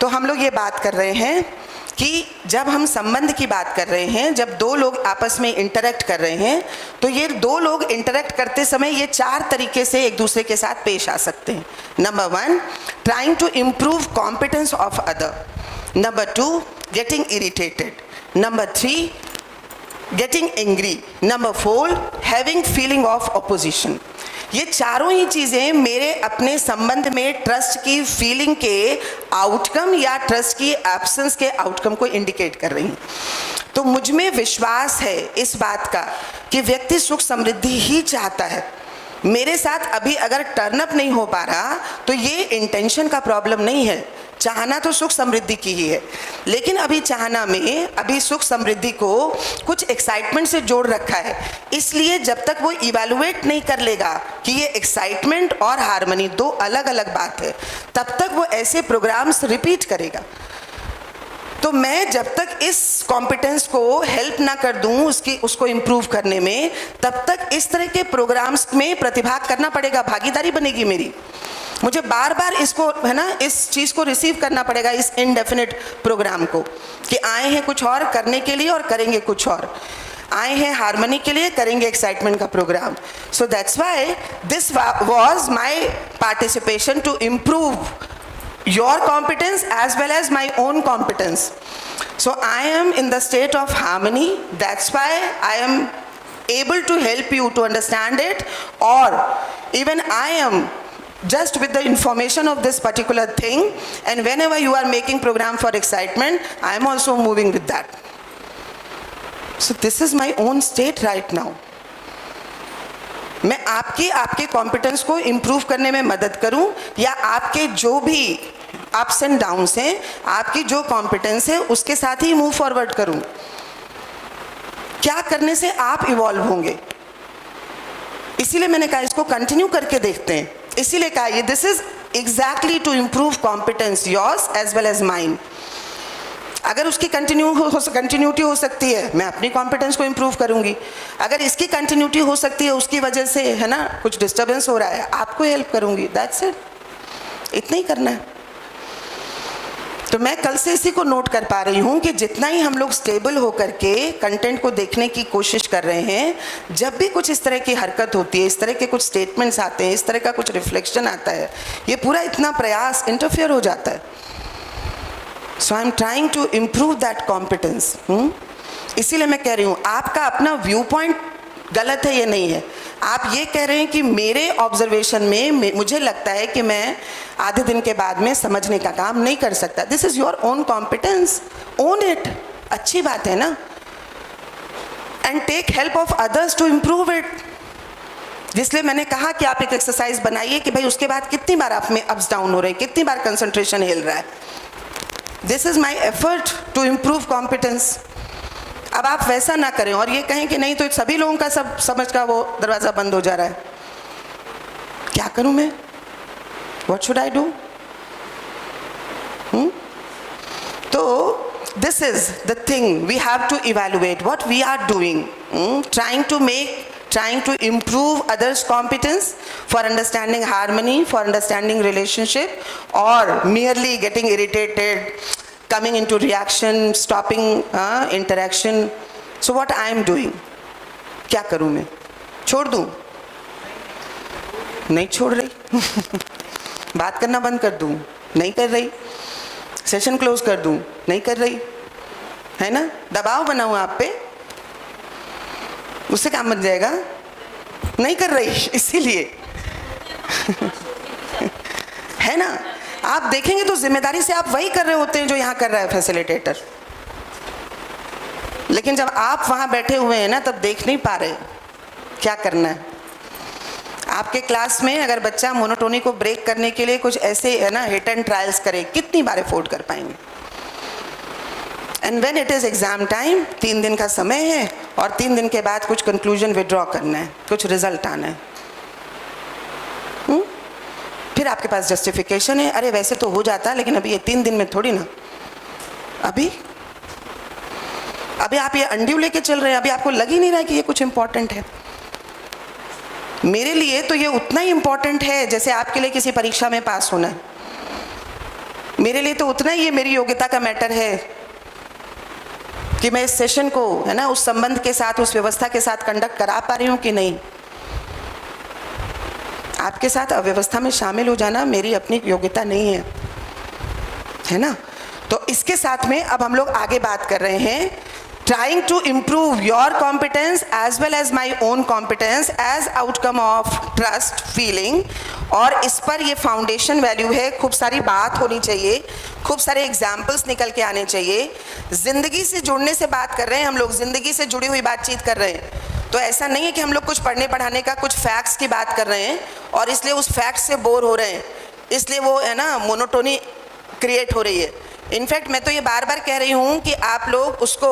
तो हम लोग ये बात कर रहे हैं कि जब हम संबंध की बात कर रहे हैं, जब दो लोग आपस में इंटरेक्ट कर रहे हैं, तो ये दो लोग इंटरेक्ट करते समय ये 4 तरीके से एक दूसरे के साथ पेश आ सकते हैं। Number 1, trying to improve competence of other. Number 2, getting irritated. Number 3, getting angry. Number 4, having feeling of opposition. ये चारों ही चीज़ें मेरे अपने संबंध में ट्रस्ट की फीलिंग के आउटकम या ट्रस्ट की एब्सेंस के आउटकम को इंडिकेट कर रही हैं। तो मुझ में विश्वास है इस बात का कि व्यक्ति सुख समृद्धि ही चाहता है। मेरे साथ अभी अगर टर्न अप नहीं हो पा रहा तो ये इंटेंशन का प्रॉब्लम नहीं है, चाहना तो सुख समृद्धि की ही है, लेकिन अभी चाहना में अभी सुख समृद्धि को कुछ एक्साइटमेंट से जोड़ रखा है। इसलिए जब तक वो इवैल्यूएट नहीं कर लेगा कि ये एक्साइटमेंट और हार्मनी 2 अलग अलग बात है, तब तक वो ऐसे प्रोग्राम्स रिपीट करेगा। तो मैं जब तक इस कॉम्पिटेंस को हेल्प ना कर दूं उसको इम्प्रूव करने में, तब तक इस तरह के प्रोग्राम्स में प्रतिभाग करना पड़ेगा, भागीदारी बनेगी मेरी। मुझे बार बार इसको है ना, इस चीज़ को रिसीव करना पड़ेगा, इस इनडेफिनिट प्रोग्राम को, कि आए हैं कुछ और करने के लिए और करेंगे कुछ और। आए हैं हार्मनी के लिए, करेंगे एक्साइटमेंट का program. So that's why this was my participation to improve your competence as well as my own competence. So I am in the state of harmony. That's why I am able to help you to understand it, or even I am just with the information of this particular thing, and whenever you are making program for excitement, I am also moving with that. So this is my own state right now. मैं आपके competence को improve करने में मदद करूं, या आपके जो भी अप्स एंड डाउन्स हैं, आपकी जो कॉम्पिटेंस है उसके साथ ही मूव फॉरवर्ड करूं। क्या करने से आप इवॉल्व होंगे, इसीलिए मैंने कहा इसको कंटिन्यू करके देखते हैं। इसीलिए कहा ये this is exactly to improve competence yours as well as mine. अगर उसकी कंटिन्यूटी हो सकती है, मैं अपनी कॉम्पिटेंस को इम्प्रूव करूंगी। अगर इसकी कंटिन्यूटी हो सकती है, उसकी वजह से है ना कुछ डिस्टर्बेंस हो रहा है, आपको हेल्प करूंगी। दैट्स इट, इतना ही करना है। तो मैं कल से इसी को नोट कर पा रही हूँ कि जितना ही हम लोग स्टेबल होकर के कंटेंट को देखने की कोशिश कर रहे हैं, जब भी कुछ इस तरह की हरकत होती है, इस तरह के कुछ स्टेटमेंट्स आते हैं, इस तरह का कुछ रिफ्लेक्शन आता है, ये पूरा इतना प्रयास इंटरफेयर हो जाता है। So I am trying to improve that competence. इसीलिए मैं कह रही हूँ आपका अपना व्यू पॉइंट गलत है, ये नहीं है। आप ये कह रहे हैं कि मेरे ऑब्जर्वेशन में मुझे लगता है कि मैं आधे दिन के बाद में समझने का काम नहीं कर सकता। This is your own competence, own it. अच्छी बात है ना, and take help of others to improve it. जिसलिए मैंने कहा कि आप एक एक्सरसाइज बनाइए कि भाई उसके बाद कितनी बार आप में अप्स डाउन हो रहे हैं, कितनी बार कंसंट्रेशन हिल रहा है। This is my effort to improve competence. अब आप वैसा ना करें और ये कहें कि नहीं तो सभी लोगों का सब समझ का वो दरवाज़ा बंद हो जा रहा है, क्या करूं मैं, व्हाट शुड आई डू। तो this is the thing we have to evaluate what we are doing, trying to improve others' competence for understanding harmony, for understanding relationship, or merely getting irritated, coming into reaction, stopping interaction. So what I am doing, क्या करूँ मैं, छोड़ दूँ, नहीं छोड़ रही बात करना बंद कर दूँ, नहीं कर रही, सेशन क्लोज कर दूँ, नहीं कर रही, है ना, दबाव बनाऊँ आप पे, उससे काम बन जाएगा, नहीं कर रही इसीलिए है ना। आप देखेंगे तो जिम्मेदारी से आप वही कर रहे होते हैं जो यहाँ कर रहा है फैसिलिटेटर, लेकिन जब आप वहाँ बैठे हुए हैं ना तब देख नहीं पा रहे क्या करना है। आपके क्लास में अगर बच्चा मोनोटोनी को ब्रेक करने के लिए कुछ ऐसे है ना हिट एंड ट्रायल्स करे, कितनी बार अफोर्ड कर पाएंगे। And when it is exam time, 3 दिन का समय है और 3 दिन के बाद कुछ कंक्लूजन विड्रॉ करना है, कुछ रिजल्ट आना है। फिर आपके पास जस्टिफिकेशन है, अरे वैसे तो हो जाता लेकिन अभी ये 3 दिन में थोड़ी ना, अभी आप ये अंड्यू लेके चल रहे हैं, अभी आपको लग ही नहीं रहा कि ये कुछ इंपॉर्टेंट है। मेरे लिए तो ये उतना ही इंपॉर्टेंट है जैसे आपके लिए किसी परीक्षा में पास होना है। मेरे लिए तो उतना ही ये मेरी योग्यता का मैटर है कि मैं इस सेशन को, है ना, उस संबंध के साथ, उस व्यवस्था के साथ कंडक्ट करा पा रही हूँ कि नहीं। आपके साथ अव्यवस्था में शामिल हो जाना मेरी अपनी योग्यता नहीं है ना। तो इसके साथ में अब हम लोग आगे बात कर रहे हैं, trying to improve your competence as well as my own competence as outcome of trust feeling. और इस पर ये फाउंडेशन वैल्यू है, खूब सारी बात होनी चाहिए, खूब सारे एग्जाम्पल्स निकल के आने चाहिए। जिंदगी से जुड़ने से बात कर रहे हैं हम लोग, जिंदगी से जुड़ी हुई बातचीत कर रहे हैं। तो ऐसा नहीं है कि हम लोग कुछ पढ़ने पढ़ाने का, कुछ फैक्ट्स की बात कर रहे हैं और इसलिए उस फैक्ट से बोर हो रहे हैं, इसलिए वो, है ना, मोनोटोनी क्रिएट हो रही है। इनफैक्ट मैं तो ये बार बार कह रही हूँ कि आप लोग उसको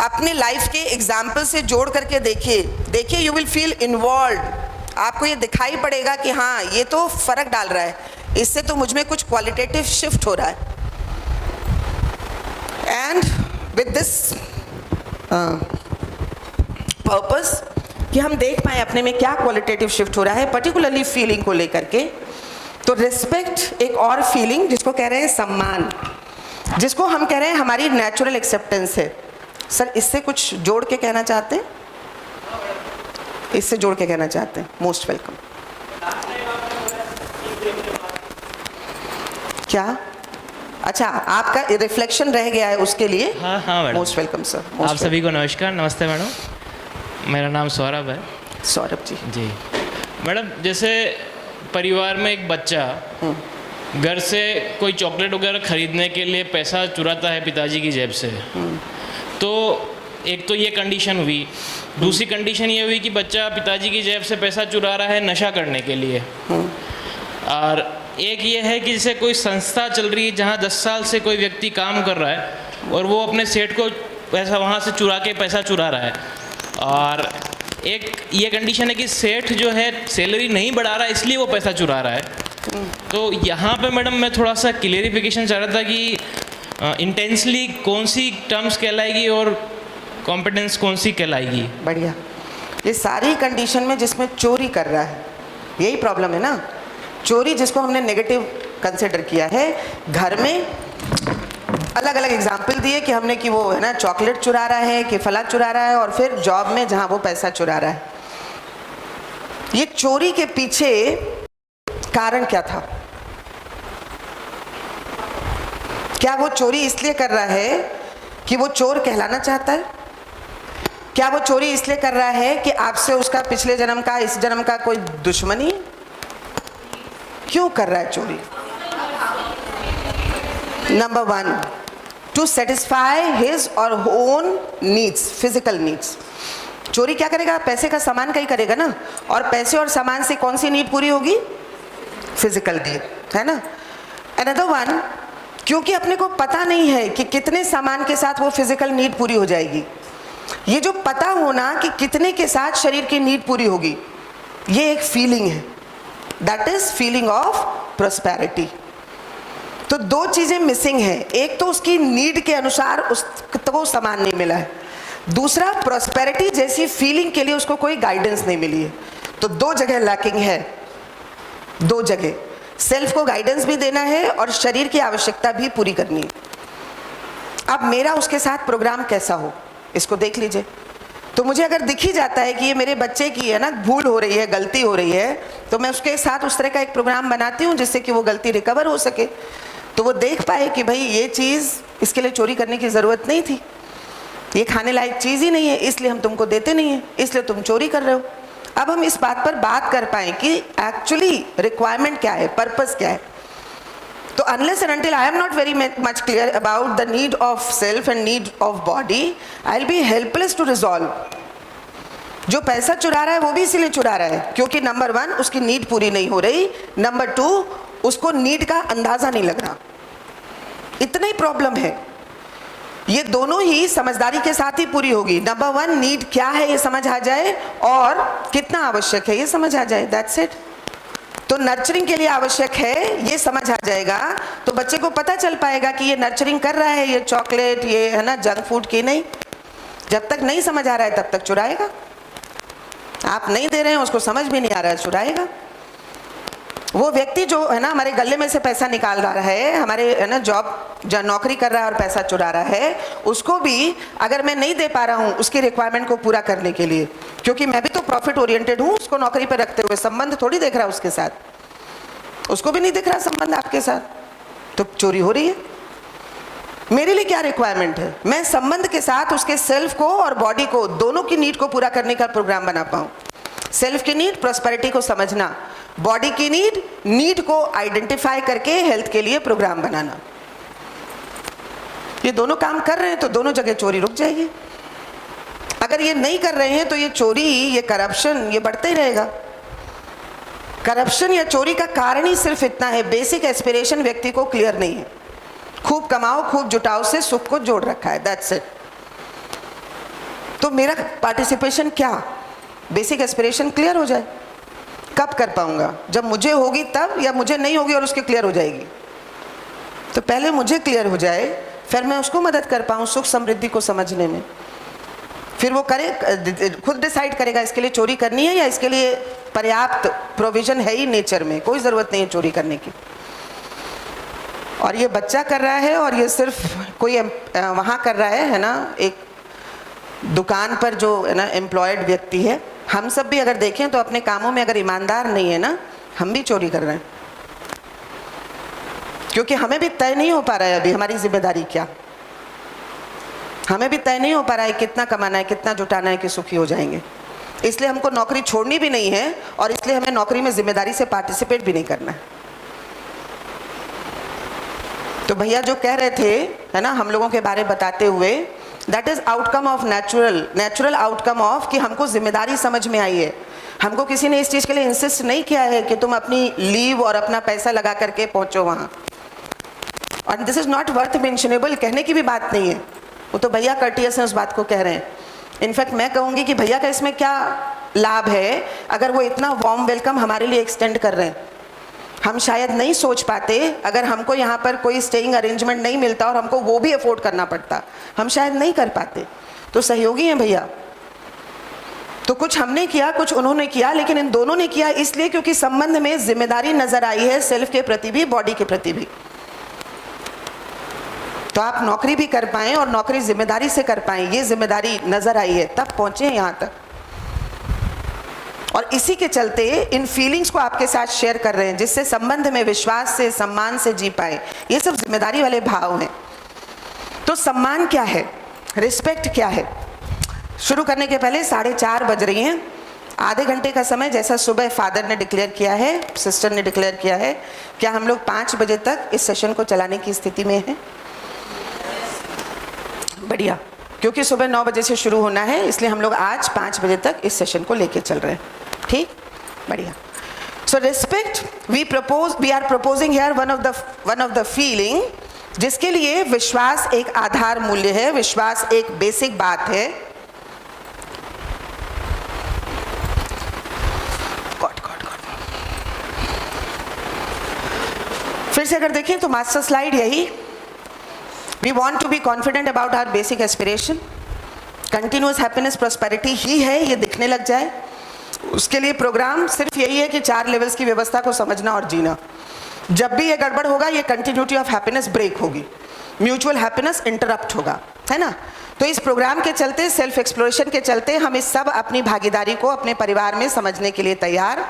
अपने लाइफ के एग्जाम्पल से जोड़ करके देखिए, यू विल फील इन्वॉल्व। आपको ये दिखाई पड़ेगा कि हाँ, ये तो फर्क डाल रहा है, इससे तो मुझ में कुछ क्वालिटेटिव शिफ्ट हो रहा है। एंड विद दिस पर्पस कि हम देख पाए अपने में क्या क्वालिटेटिव शिफ्ट हो रहा है, पर्टिकुलरली फीलिंग को लेकर के। तो रिस्पेक्ट एक और फीलिंग जिसको कह रहे हैं सम्मान, जिसको हम कह रहे हैं हमारी नेचुरल एक्सेप्टेंस है। सर इससे कुछ जोड़ के कहना चाहते हैं? इससे जोड़ के कहना चाहते हैं? Most welcome. क्या? अच्छा, आपका रिफ्लेक्शन रह गया है उसके लिए? हाँ मैडम। Most welcome sir. आप सभी को नमस्कार। नमस्ते मैडम, मेरा नाम सौरभ है। सौरभ जी। जी मैडम, जैसे परिवार में एक बच्चा घर से कोई चॉकलेट वगैरह खरीदने के लिए पैसा चुराता है पिताजी की जेब से, तो एक तो ये कंडीशन हुई। दूसरी कंडीशन ये हुई कि बच्चा पिताजी की जेब से पैसा चुरा रहा है नशा करने के लिए। और एक ये है कि जैसे कोई संस्था चल रही है जहाँ 10 साल से कोई व्यक्ति काम कर रहा है और वो अपने सेठ को पैसा वहाँ से चुरा के पैसा चुरा रहा है। और एक ये कंडीशन है कि सेठ जो है सैलरी नहीं बढ़ा रहा है इसलिए वो पैसा चुरा रहा है। तो यहाँ पे मैडम मैं थोड़ा सा क्लियरिफिकेशन चाह रहा था कि इंटेंसली कौन सी टर्म्स कहलाएगी और कॉम्पिटेंस कौन सी कहलाएगी? बढ़िया। ये सारी कंडीशन में जिसमें चोरी कर रहा है, यही प्रॉब्लम है ना। चोरी जिसको हमने नेगेटिव कंसिडर किया है, घर में अलग अलग एग्जाम्पल दिए कि हमने कि वो, है ना, चॉकलेट चुरा रहा है कि फला चुरा रहा है, और फिर जॉब में जहाँ वो पैसा चुरा रहा है। ये चोरी के पीछे कारण क्या था? क्या वो चोरी इसलिए कर रहा है कि वो चोर कहलाना चाहता है? क्या वो चोरी इसलिए कर रहा है कि आपसे उसका पिछले जन्म का, इस जन्म का कोई दुश्मनी? क्यों कर रहा है चोरी? नंबर 1, टू सेटिस्फाई हिज और ओन नीड्स, फिजिकल नीड्स। चोरी क्या करेगा? पैसे का सामान का ही करेगा ना, और पैसे और सामान से कौन सी नीड पूरी होगी? फिजिकल नीड, है ना। अनदर वन, क्योंकि अपने को पता नहीं है कि कितने सामान के साथ वो फिजिकल नीड पूरी हो जाएगी। ये जो पता होना कि कितने के साथ शरीर की नीड पूरी होगी, ये एक फीलिंग है, that is feeling of prosperity. तो 2 चीजें मिसिंग है, एक तो उसकी नीड के अनुसार उसको सामान नहीं मिला है, दूसरा प्रॉस्पेरिटी जैसी फीलिंग के लिए उसको कोई गाइडेंस नहीं मिली है। तो 2 जगह लैकिंग है, 2 जगह। सेल्फ को गाइडेंस भी देना है और शरीर की आवश्यकता भी पूरी करनी है। अब मेरा उसके साथ प्रोग्राम कैसा हो, इसको देख लीजिए। तो मुझे अगर दिख ही जाता है कि ये मेरे बच्चे की, है ना, भूल हो रही है, गलती हो रही है, तो मैं उसके साथ उस तरह का एक प्रोग्राम बनाती हूँ जिससे कि वो गलती रिकवर हो सके। तो वो देख पाए कि भाई ये चीज़, इसके लिए चोरी करने की ज़रूरत नहीं थी, ये खाने लायक चीज़ ही नहीं है, इसलिए हम तुमको देते नहीं हैं, इसलिए तुम चोरी कर रहे हो। अब हम इस बात पर बात कर पाएँ कि एक्चुअली रिक्वायरमेंट क्या है, पर्पस क्या है। तो unless and until I am not very much clear about the need of self and need of body, I'll be helpless to resolve. जो पैसा चुरा रहा है वो भी इसीलिए चुरा रहा है क्योंकि नंबर 1 उसकी नीड पूरी नहीं हो रही, नंबर 2 उसको नीड का अंदाजा नहीं लग रहा। इतना ही प्रॉब्लम है। ये दोनों ही समझदारी के साथ ही पूरी होगी। नंबर 1 नीड क्या है ये समझ आ जाए और कितना आवश्यक है ये समझ आ जाए, दैट्स इट। तो नर्चरिंग के लिए आवश्यक है ये समझ आ जाएगा तो बच्चे को पता चल पाएगा कि ये नर्चरिंग कर रहा है, ये चॉकलेट, ये, है ना, जंक फूड की नहीं। जब तक नहीं समझ आ रहा है तब तक चुराएगा। आप नहीं दे रहे हैं, उसको समझ भी नहीं आ रहा है, चुराएगा। वो व्यक्ति जो है ना हमारे गले में से पैसा निकाल रहा है, हमारे है ना जॉब नौकरी कर रहा है और पैसा चुरा रहा है, उसको भी अगर मैं नहीं दे पा रहा हूँ उसकी रिक्वायरमेंट को पूरा करने के लिए, क्योंकि मैं भी तो प्रॉफिट ओरिएंटेड हूँ, उसको नौकरी पर रखते हुए संबंध थोड़ी देख रहा है उसके साथ, उसको भी नहीं दिख रहा संबंध आपके साथ, तो चोरी हो रही है। मेरे लिए क्या रिक्वायरमेंट है, मैं संबंध के साथ उसके सेल्फ को और बॉडी को दोनों की नीड को पूरा करने का प्रोग्राम बना पाऊं। सेल्फ की नीड प्रॉस्पेरिटी को समझना, बॉडी की नीड को आइडेंटिफाई करके हेल्थ के लिए प्रोग्राम बनाना। ये दोनों काम कर रहे हैं तो दोनों जगह चोरी रुक जाएगी। अगर ये नहीं कर रहे हैं तो ये चोरी, ये करप्शन, ये बढ़ता ही रहेगा। करप्शन या चोरी का कारण ही सिर्फ इतना है, बेसिक एस्पिरेशन व्यक्ति को क्लियर नहीं है। खूब कमाओ, खूब जुटाओ से सुख को जोड़ रखा है, दैट्स इट। तो मेरा पार्टिसिपेशन क्या, बेसिक एस्पिरेशन क्लियर हो जाए। कब कर पाऊंगा, जब मुझे होगी तब, या मुझे नहीं होगी और उसके क्लियर हो जाएगी। तो पहले मुझे क्लियर हो जाए, फिर मैं उसको मदद कर पाऊँ सुख समृद्धि को समझने में। फिर वो करे, खुद डिसाइड करेगा इसके लिए चोरी करनी है या इसके लिए पर्याप्त प्रोविजन है ही नेचर में, कोई ज़रूरत नहीं है चोरी करने की। और ये बच्चा कर रहा है, और ये सिर्फ कोई वहाँ कर रहा है ना, एक दुकान पर जो है ना एम्प्लॉयड व्यक्ति है। हम सब भी अगर देखें तो अपने कामों में अगर ईमानदार नहीं है ना, हम भी चोरी कर रहे हैं, क्योंकि हमें भी तय नहीं हो पा रहा है अभी हमारी जिम्मेदारी क्या। हमें भी तय नहीं हो पा रहा है कितना कमाना है, कितना जुटाना है कि सुखी हो जाएंगे। इसलिए हमको नौकरी छोड़नी भी नहीं है, और इसलिए हमें नौकरी में जिम्मेदारी से पार्टिसिपेट भी नहीं करना है। तो भैया जो कह रहे थे है ना हम लोगों के बारे में बताते हुए, that is outcome of natural outcome of कि हमको जिम्मेदारी समझ में आई है। हमको किसी ने इस चीज़ के लिए इंसिस्ट नहीं किया है कि तुम अपनी लीव और अपना पैसा लगा करके पहुंचो वहाँ। और दिस इज नॉट वर्थ मेंशनेबल, कहने की भी बात नहीं है, वो तो भैया कर्टियस हैं उस बात को कह रहे हैं। इनफैक्ट मैं कहूँगी कि भैया का इसमें क्या लाभ है अगर वो इतना वार्म वेलकम हमारे लिए एक्सटेंड कर रहे हैं। हम शायद नहीं सोच पाते, अगर हमको यहाँ पर कोई स्टेइंग अरेंजमेंट नहीं मिलता और हमको वो भी अफोर्ड करना पड़ता, हम शायद नहीं कर पाते। तो सहयोगी हैं भैया, तो कुछ हमने किया, कुछ उन्होंने किया, लेकिन इन दोनों ने किया इसलिए क्योंकि संबंध में जिम्मेदारी नजर आई है, सेल्फ के प्रति भी, बॉडी के प्रति भी। तो आप नौकरी भी कर पाएं और नौकरी जिम्मेदारी से कर पाएं, ये जिम्मेदारी नजर आई है, तब पहुंचे यहाँ तक। और इसी के चलते इन फीलिंग्स को आपके साथ शेयर कर रहे हैं, जिससे संबंध में विश्वास से, सम्मान से जी पाए। ये सब जिम्मेदारी वाले भाव हैं। तो सम्मान क्या है, रिस्पेक्ट क्या है? शुरू करने के पहले 4:30 बज रही हैं। आधे घंटे का समय, जैसा सुबह फादर ने डिक्लेयर किया है, सिस्टर ने डिक्लेयर किया है, क्या हम लोग 5 बजे तक इस सेशन को चलाने की स्थिति में हैं? बढ़िया, क्योंकि सुबह 9 बजे से शुरू होना है, इसलिए हम लोग आज 5 बजे तक इस सेशन को लेके चल रहे हैं। ठीक, बढ़िया। So respect we are proposing here one of the feeling, जिसके लिए विश्वास एक आधार मूल्य है, विश्वास एक बेसिक बात है। फिर से अगर देखें तो मास्टर स्लाइड यही, We want to be confident about our basic aspiration. Continuous happiness, prosperity ही है, ये दिखने लग जाए। उसके लिए प्रोग्राम सिर्फ यही है कि 4 लेवल्स की व्यवस्था को समझना और जीना। जब भी ये गड़बड़ होगा, ये कंटिन्यूटी ऑफ हैप्पीनेस ब्रेक होगी, म्यूचुअल हैप्पीनेस इंटरप्ट होगा, है ना। तो इस प्रोग्राम के चलते, सेल्फ एक्सप्लोरेशन के चलते, हम इस सब अपनी भागीदारी को अपने परिवार में समझने के लिए तैयार।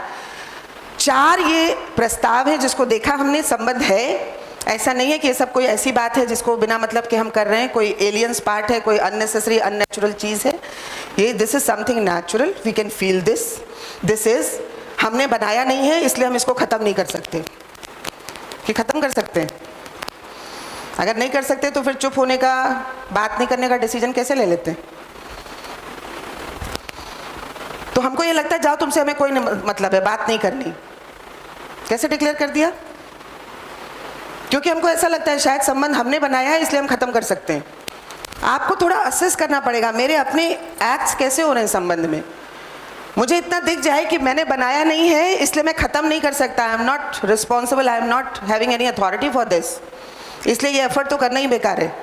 4 ये प्रस्ताव है जिसको देखा हमने, संबंध है। ऐसा नहीं है कि ये सब कोई ऐसी बात है जिसको बिना मतलब के हम कर रहे हैं, कोई एलियंस पार्ट है, कोई अननेसेसरी अननेचुरल चीज़ है। ये this is something natural, we can feel this is, हमने बनाया नहीं है, इसलिए हम इसको ख़त्म नहीं कर सकते। कि ख़त्म कर सकते हैं? अगर नहीं कर सकते तो फिर चुप होने का, बात नहीं करने का डिसीजन कैसे ले लेते हैं? तो हमको ये लगता है जाओ तुमसे हमें कोई मतलब है, बात नहीं करनी। कैसे डिक्लेयर कर दिया? क्योंकि हमको ऐसा लगता है शायद संबंध हमने बनाया है इसलिए हम ख़त्म कर सकते हैं। आपको थोड़ा असेस करना पड़ेगा, मेरे अपने एक्ट्स कैसे हो रहे हैं संबंध में। मुझे इतना दिख जाए कि मैंने बनाया नहीं है इसलिए मैं ख़त्म नहीं कर सकता, आई am not responsible, I am not having any authority for this, इसलिए ये एफर्ट तो करना ही बेकार है।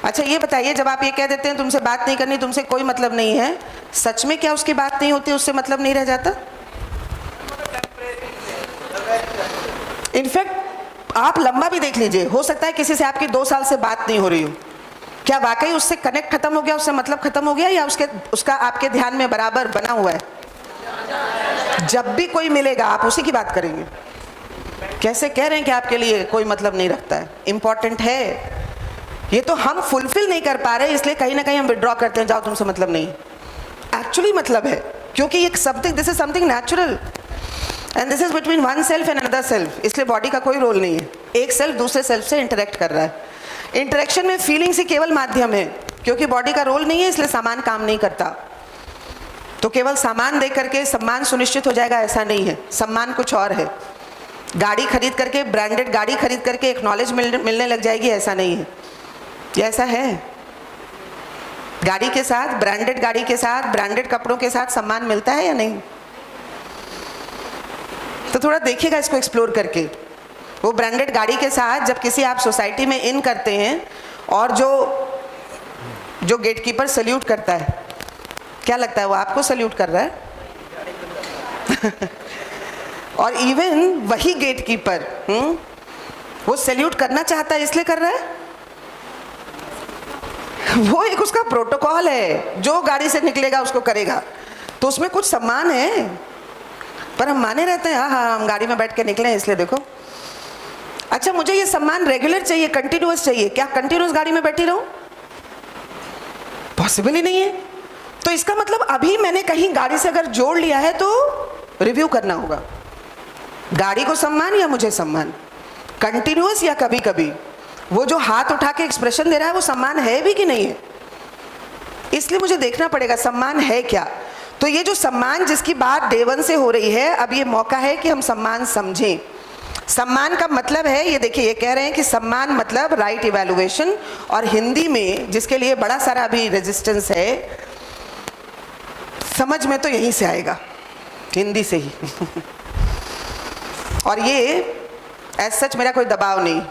अच्छा ये बताइए, जब आप ये कह देते हैं तुमसे बात नहीं करनी, तुमसे कोई मतलब नहीं है, सच में क्या उसकी बात नहीं होती, उससे मतलब नहीं रह जाता? इनफैक्ट आप लंबा भी देख लीजिए, हो सकता है किसी से आपकी 2 साल से बात नहीं हो रही हो, क्या वाकई उससे कनेक्ट खत्म हो गया, उससे मतलब खत्म हो गया, या उसका आपके ध्यान में बराबर बना हुआ है? जब भी कोई मिलेगा आप उसी की बात करेंगे। कैसे कह रहे हैं कि आपके लिए कोई मतलब नहीं रखता है? इंपॉर्टेंट है। ये तो हम फुलफिल नहीं कर पा रहे, इसलिए कहीं ना कहीं हम विड्रॉ करते हैं, जाओ तुमसे मतलब नहीं। एक्चुअली मतलब है, क्योंकि ये something, this is something natural and this is between one self and another self, इसलिए बॉडी का कोई रोल नहीं है। एक सेल्फ दूसरे सेल्फ से इंटरेक्ट कर रहा है। इंटरेक्शन में फीलिंग्स ही केवल माध्यम है, क्योंकि बॉडी का रोल नहीं है, इसलिए सामान काम नहीं करता। तो केवल सामान देख करके सम्मान सुनिश्चित हो जाएगा ऐसा नहीं है, सम्मान कुछ और है। गाड़ी खरीद करके, ब्रांडेड गाड़ी खरीद करके एक नॉलेज मिलने लग जाएगी, ऐसा नहीं है। ये ऐसा है, गाड़ी के साथ, ब्रांडेड गाड़ी के साथ, ब्रांडेड कपड़ों के साथ सम्मान मिलता है या नहीं? तो थोड़ा देखिएगा इसको एक्सप्लोर करके। वो ब्रांडेड गाड़ी के साथ जब किसी आप सोसाइटी में इन करते हैं और जो गेटकीपर सल्यूट करता है, क्या लगता है वो आपको सल्यूट कर रहा है? और इवन वही गेटकीपर वो सल्यूट करना चाहता है, इसलिए कर रहा है, वो एक उसका प्रोटोकॉल है, जो गाड़ी से निकलेगा उसको करेगा, तो उसमें कुछ सम्मान है। पर हम माने रहते हैं, हाँ हम गाड़ी में बैठ के निकले हैं इसलिए देखो। अच्छा, मुझे ये सम्मान रेगुलर चाहिए, कंटिन्यूअस चाहिए, क्या कंटिन्यूअस गाड़ी में बैठी रहूं? पॉसिबल ही नहीं है। तो इसका मतलब अभी मैंने कहीं गाड़ी से अगर जोड़ लिया है तो रिव्यू करना होगा, गाड़ी को सम्मान या मुझे सम्मान, कंटिन्यूअस या कभी कभी। वो जो हाथ उठा के एक्सप्रेशन दे रहा है वो सम्मान है भी कि नहीं है, इसलिए मुझे देखना पड़ेगा सम्मान है क्या। तो ये जो सम्मान जिसकी बात देवन से हो रही है, अब ये मौका है कि हम सम्मान समझें। सम्मान का मतलब है, ये देखिए, ये कह रहे हैं कि सम्मान मतलब राइट इवैल्यूएशन, और हिंदी में जिसके लिए बड़ा सारा अभी रेजिस्टेंस है, समझ में तो यहीं से आएगा, हिंदी से ही। और ये एज सच मेरा कोई दबाव नहीं।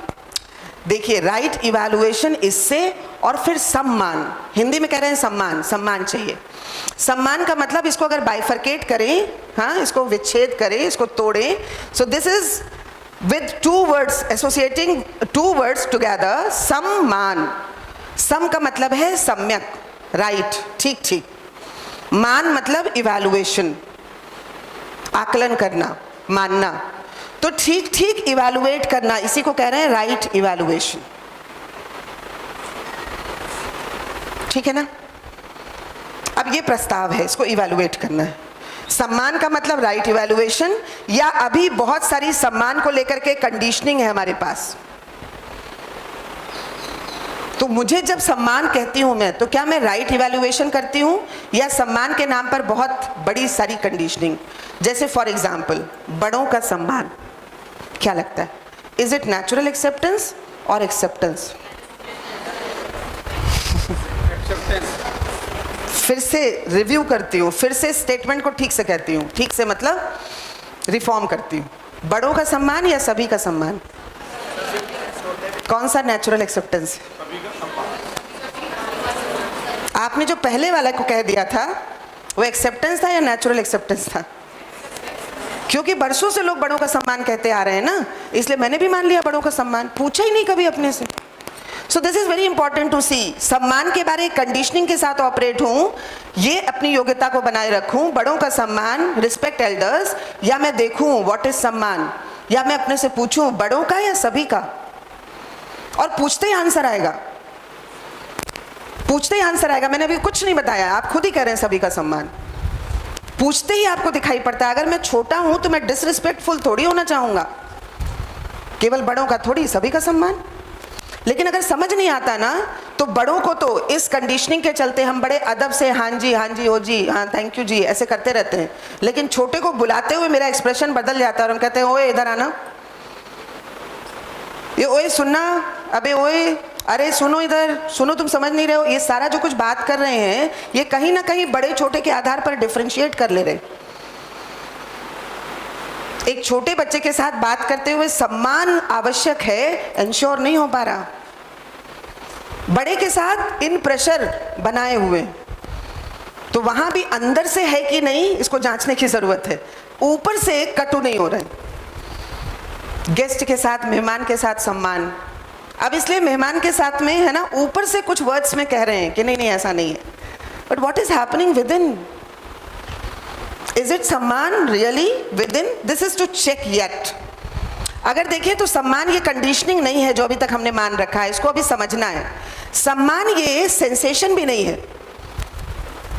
देखिए, राइट इवैल्यूएशन इससे, और फिर सम्मान, हिंदी में कह रहे हैं सम्मान, सम्मान चाहिए। सम्मान का मतलब, इसको अगर बाइफरकेट करें, हाँ, इसको विच्छेद करें, इसको तोड़ें, so this is with two words, associating two words together, सम्मान। सम का मतलब है सम्यक, राइट, ठीक ठीक। मान मतलब इवैल्यूएशन, आकलन करना, मानना। तो ठीक ठीक इवैल्यूएट करना, इसी को कह रहे हैं राइट इवैल्यूएशन। ठीक है ना? अब ये प्रस्ताव है, इसको इवैल्यूएट करना है। सम्मान का मतलब राइट इवैल्यूएशन, या अभी बहुत सारी सम्मान को लेकर के कंडीशनिंग है हमारे पास। तो मुझे जब सम्मान कहती हूं मैं, तो क्या मैं राइट इवैल्यूएशन करती हूं, या सम्मान के नाम पर बहुत बड़ी सारी कंडीशनिंग? जैसे फॉर एग्जाम्पल, बड़ों का सम्मान, क्या लगता है, इज इट नेचुरल एक्सेप्टेंस और एक्सेप्टेंस? फिर से रिव्यू करती हूँ, फिर से स्टेटमेंट को ठीक से कहती हूँ, ठीक से मतलब रिफॉर्म करती हूँ। बड़ों का सम्मान या सभी का सम्मान? कौन सा नेचुरल एक्सेप्टेंस? आपने जो पहले वाला को कह दिया था वो एक्सेप्टेंस था या नेचुरल एक्सेप्टेंस था? क्योंकि बरसों से लोग बड़ों का सम्मान कहते आ रहे हैं ना, इसलिए मैंने भी मान लिया बड़ों का सम्मान, पूछा ही नहीं कभी अपने से। So this is very important to see. सम्मान के बारे कंडीशनिंग के साथ ऑपरेट हूँ, ये अपनी योग्यता को बनाए रखूँ, बड़ों का सम्मान, रिस्पेक्ट एल्डर्स, या मैं देखूँ व्हाट इज सम्मान, या मैं अपने से पूछूँ बड़ों का या सभी का, और पूछते ही आंसर आएगा, पूछते ही आंसर आएगा। मैंने अभी कुछ नहीं बताया, आप खुद ही कह रहे हैं सभी का सम्मान, पूछते ही आपको दिखाई पड़ता है। अगर मैं छोटा हूं तो मैं डिसरिस्पेक्टफुल थोड़ी होना चाहूंगा, केवल बड़ों का थोड़ी, सभी का सम्मान। लेकिन अगर समझ नहीं आता ना, तो बड़ों को तो इस कंडीशनिंग के चलते हम बड़े अदब से हाँ जी हो जी, हाँ थैंक यू जी, ऐसे करते रहते हैं। लेकिन छोटे को बुलाते हुए मेरा एक्सप्रेशन बदल जाता है और हम कहते हैं ओए इधर आना, ये ओए सुनना, अबे ओए, अरे सुनो इधर, सुनो तुम समझ नहीं रहे हो। ये सारा जो कुछ बात कर रहे हैं, ये कहीं ना कहीं बड़े छोटे के आधार पर डिफरेंशिएट कर ले रहे। एक छोटे बच्चे के साथ बात करते हुए सम्मान आवश्यक है, इंश्योर नहीं हो पा रहा। बड़े के साथ इन प्रेशर बनाए हुए, तो वहां भी अंदर से है कि नहीं, इसको जांचने की जरूरत है। ऊपर से कटु नहीं हो रहे, गेस्ट के साथ, मेहमान के साथ सम्मान। अब इसलिए मेहमान के साथ में है ना, ऊपर से कुछ वर्ड्स में कह रहे हैं कि नहीं नहीं ऐसा नहीं है, but what is happening within? Is it सम्मान really within? This is to check yet. अगर देखिए तो सम्मान ये कंडीशनिंग नहीं है जो अभी तक हमने मान रखा है, इसको अभी समझना है। सम्मान ये सेंसेशन भी नहीं है।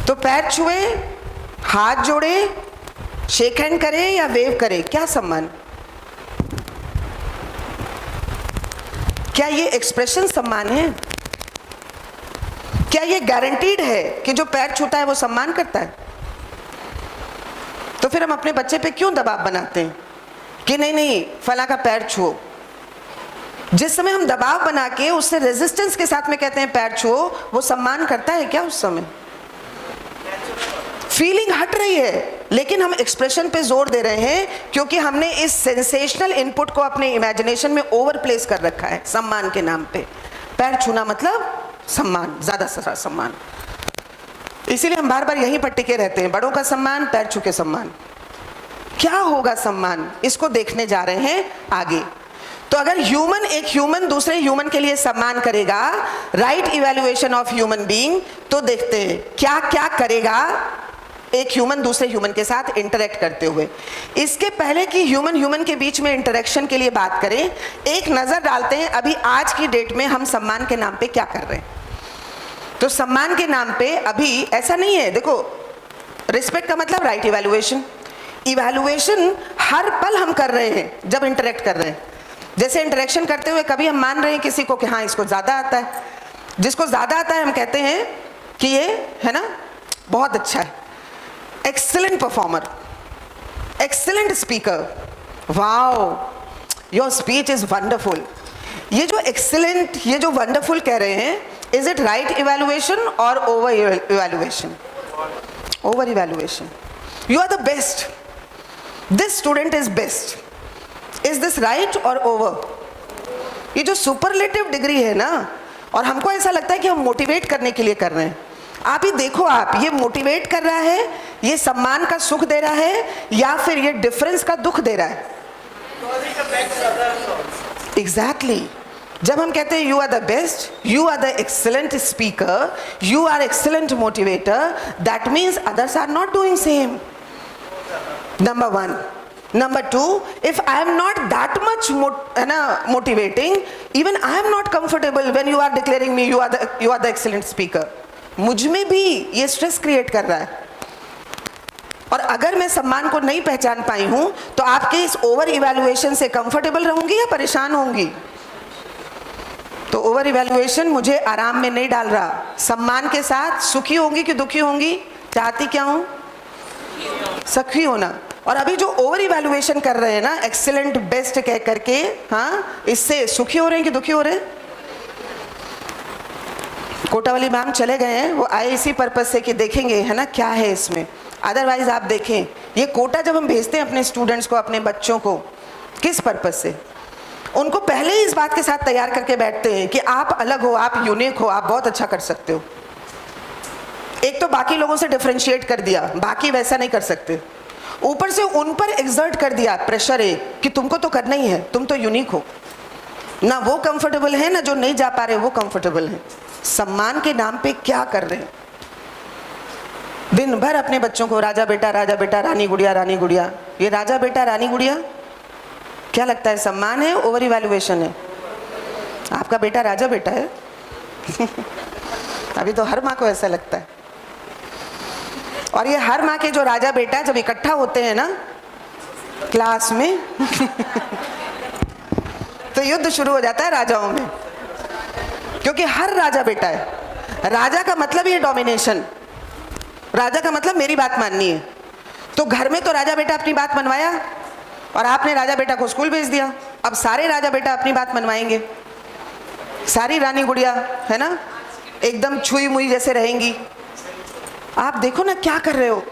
तो पैर छुए, हाथ जोड़े, शेक हैंड करे या वेव करे, क्या सम्मान? क्या ये एक्सप्रेशन सम्मान है? क्या ये गारंटीड है कि जो पैर छूता है वो सम्मान करता है? तो फिर हम अपने बच्चे पे क्यों दबाव बनाते हैं कि नहीं नहीं फला का पैर छुओ? जिस समय हम दबाव बना के उससे रेजिस्टेंस के साथ में कहते हैं पैर छुओ, वो सम्मान करता है क्या उस समय? फीलिंग हट रही है, लेकिन हम एक्सप्रेशन पे जोर दे रहे हैं क्योंकि हमने इस सेंसेशनल इनपुट को अपने इमेजिनेशन में ओवर प्लेस कर रखा है सम्मान के नाम पे। पैर छूना मतलब सम्मान, ज्यादा सारा सम्मान। इसीलिए हम बार बार यहीं पर टिके रहते हैं, बड़ों का सम्मान, पैर छू के सम्मान। क्या होगा सम्मान, इसको देखने जा रहे हैं आगे। तो अगर ह्यूमन, एक ह्यूमन दूसरे ह्यूमन के लिए सम्मान करेगा, right evaluation of human being, तो देखते हैं क्या क्या करेगा एक ह्यूमन दूसरे ह्यूमन के साथ इंटरेक्ट करते हुए। इसके पहले कि ह्यूमन ह्यूमन के बीच में इंटरेक्शन के लिए बात करें, एक नजर डालते हैं अभी आज की डेट में हम सम्मान के नाम पे क्या कर रहे हैं। तो सम्मान के नाम पे अभी ऐसा नहीं है, देखो रिस्पेक्ट का मतलब राइट इवैल्यूएशन। इवैल्यूएशन हर पल हम कर रहे हैं जब इंटरेक्ट कर रहे हैं। जैसे इंटरेक्शन करते हुए कभी हम मान रहे हैं किसी को कि हाँ इसको ज़्यादा आता है, जिसको ज़्यादा आता है हम कहते हैं कि ये है ना बहुत अच्छा है, excellent performer, excellent speaker, wow your speech is wonderful. ये जो एक्सीलेंट, ये जो वंडरफुल कह रहे हैं, इज इट राइट इवैल्यूएशन और over evaluation? Over evaluation. You are the best, this student is best, is this right और ओवर? ये जो सुपरलेटिव डिग्री है ना, और हमको ऐसा लगता है कि हम मोटिवेट करने के लिए कर रहे हैं। आप ही देखो, आप ये मोटिवेट कर रहा है, ये सम्मान का सुख दे रहा है, या फिर ये डिफरेंस का दुख दे रहा है? एग्जैक्टली। जब हम कहते हैं you are the best, you are the excellent speaker, you are excellent motivator, that means others are not doing same. Number one. Number two, if I am not that much motivating, even I am not comfortable when you are declaring me you are the excellent speaker. मुझ में भी ये stress create कर रहा है। और अगर मैं सम्मान को नहीं पहचान पाई हूं तो आपके इस ओवर इवैल्यूएशन से कंफर्टेबल रहूंगी या परेशान होंगी? तो ओवर इवैल्यूएशन मुझे आराम में नहीं डाल रहा। सम्मान के साथ सुखी होंगी कि दुखी होंगी? चाहती क्या हूं? सुखी होना। और अभी जो ओवर इवैल्यूएशन कर रहे हैं ना, एक्सीलेंट बेस्ट कह करके, हाँ, इससे सुखी हो रहे हैं कि दुखी हो रहे हैं? कोटा वाली मैम चले गए हैं, वो आए इसी पर्पज से कि देखेंगे है ना क्या है इसमें। अदरवाइज आप देखें, ये कोटा जब हम भेजते हैं अपने स्टूडेंट्स को, अपने बच्चों को, किस पर्पज से? उनको पहले ही इस बात के साथ तैयार करके बैठते हैं कि आप अलग हो, आप यूनिक हो, आप बहुत अच्छा कर सकते हो। एक तो बाकी लोगों से डिफरेंशिएट कर दिया, बाकी वैसा नहीं कर सकते। ऊपर से उन पर एग्जर्ट कर दिया प्रेशर है कि तुमको तो करना ही है, तुम तो यूनिक हो। ना वो कंफर्टेबल है, ना जो नहीं जा पा रहे वो कंफर्टेबल है। सम्मान के नाम पे क्या कर रहे हैं? दिन भर अपने बच्चों को राजा बेटा, रानी गुड़िया, रानी गुड़िया। ये राजा बेटा रानी गुड़िया क्या लगता है, सम्मान है, ओवर इवैल्यूएशन है? आपका बेटा राजा बेटा है? अभी तो हर माँ को ऐसा लगता है। और ये हर माँ के जो राजा बेटा जब इकट्ठा होते हैं ना क्लास में तो युद्ध शुरू हो जाता है राजाओं में, क्योंकि हर राजा बेटा है। राजा का मतलब ये डोमिनेशन, राजा का मतलब मेरी बात माननी है। तो घर में तो राजा बेटा अपनी बात मनवाया और आपने राजा बेटा को स्कूल भेज दिया। अब सारे राजा बेटा अपनी बात मनवाएंगे, सारी रानी गुड़िया है ना एकदम छुई मुई जैसे रहेंगी। आप देखो ना क्या कर रहे हो।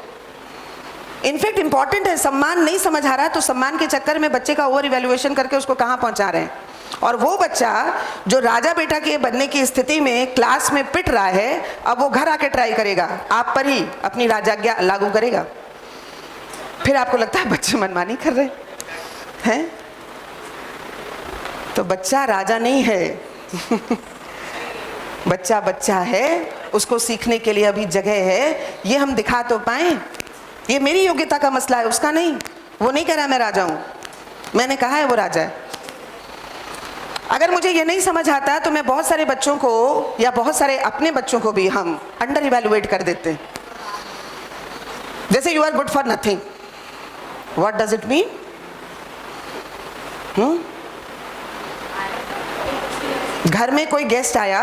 इनफैक्ट इंपॉर्टेंट है, सम्मान नहीं समझ आ रहा तो सम्मान के चक्कर में बच्चे का ओवर इवैल्यूएशन करके उसको कहाँ पहुंचा रहे हैं। और वो बच्चा जो राजा बेटा के बनने की स्थिति में क्लास में पिट रहा है, अब वो घर आके ट्राई करेगा, आप पर ही अपनी राजाज्ञा लागू करेगा। फिर आपको लगता है बच्चे मनमानी कर रहे हैं। तो बच्चा राजा नहीं है बच्चा बच्चा है, उसको सीखने के लिए अभी जगह है। ये हम दिखा तो पाए, ये मेरी योग्यता का मसला है, उसका नहीं। वो नहीं कह रहा मैं राजा हूं, मैंने कहा है वो राजा है। अगर मुझे ये नहीं समझ आता तो मैं बहुत सारे बच्चों को या बहुत सारे अपने बच्चों को भी हम अंडर इवेल्युएट कर देते हैं। जैसे you are good for nothing, what does it mean? घर में कोई गेस्ट आया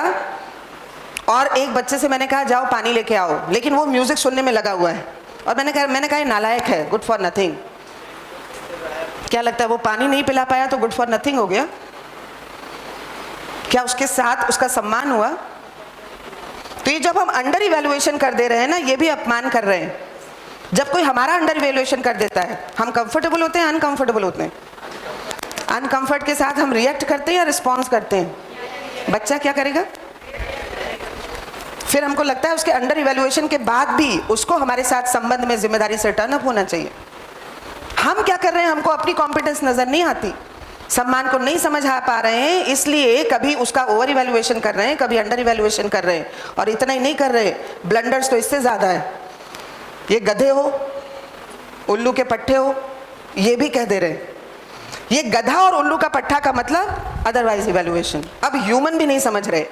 और एक बच्चे से मैंने कहा जाओ पानी लेके आओ, लेकिन वो म्यूजिक सुनने में लगा हुआ है और मैंने कहा ये नालायक है, गुड फॉर नथिंग। क्या लगता है वो पानी नहीं पिला पाया तो गुड फॉर नथिंग हो गया? क्या उसके साथ उसका सम्मान हुआ? तो ये जब हम अंडर इवैल्यूएशन कर दे रहे हैं ना, ये भी अपमान कर रहे हैं। जब कोई हमारा अंडर इवैल्यूएशन कर देता है, हम कंफर्टेबल होते हैं, अनकंफर्टेबल होते हैं। अनकंफर्ट के साथ हम रिएक्ट करते हैं या रिस्पॉन्स करते हैं? बच्चा क्या करेगा? फिर हमको लगता है उसके अंडर इवैल्यूएशन के बाद भी उसको हमारे साथ संबंध में जिम्मेदारी से टर्न अप होना चाहिए। हम क्या कर रहे हैं? हमको अपनी कॉम्पिटेंस नजर नहीं आती, सम्मान को नहीं समझ आ पा रहे हैं, इसलिए कभी उसका ओवर इवैल्यूएशन कर रहे हैं, कभी अंडर इवैल्यूएशन कर रहे हैं। और इतना ही नहीं कर रहे, ब्लंडर्स तो इससे ज्यादा है। ये गधे हो, उल्लू के पट्टे हो, ये भी कह दे रहे हैं। ये गधा और उल्लू का पट्टा का मतलब अदरवाइज इवैल्यूएशन। अब ह्यूमन भी नहीं समझ रहे।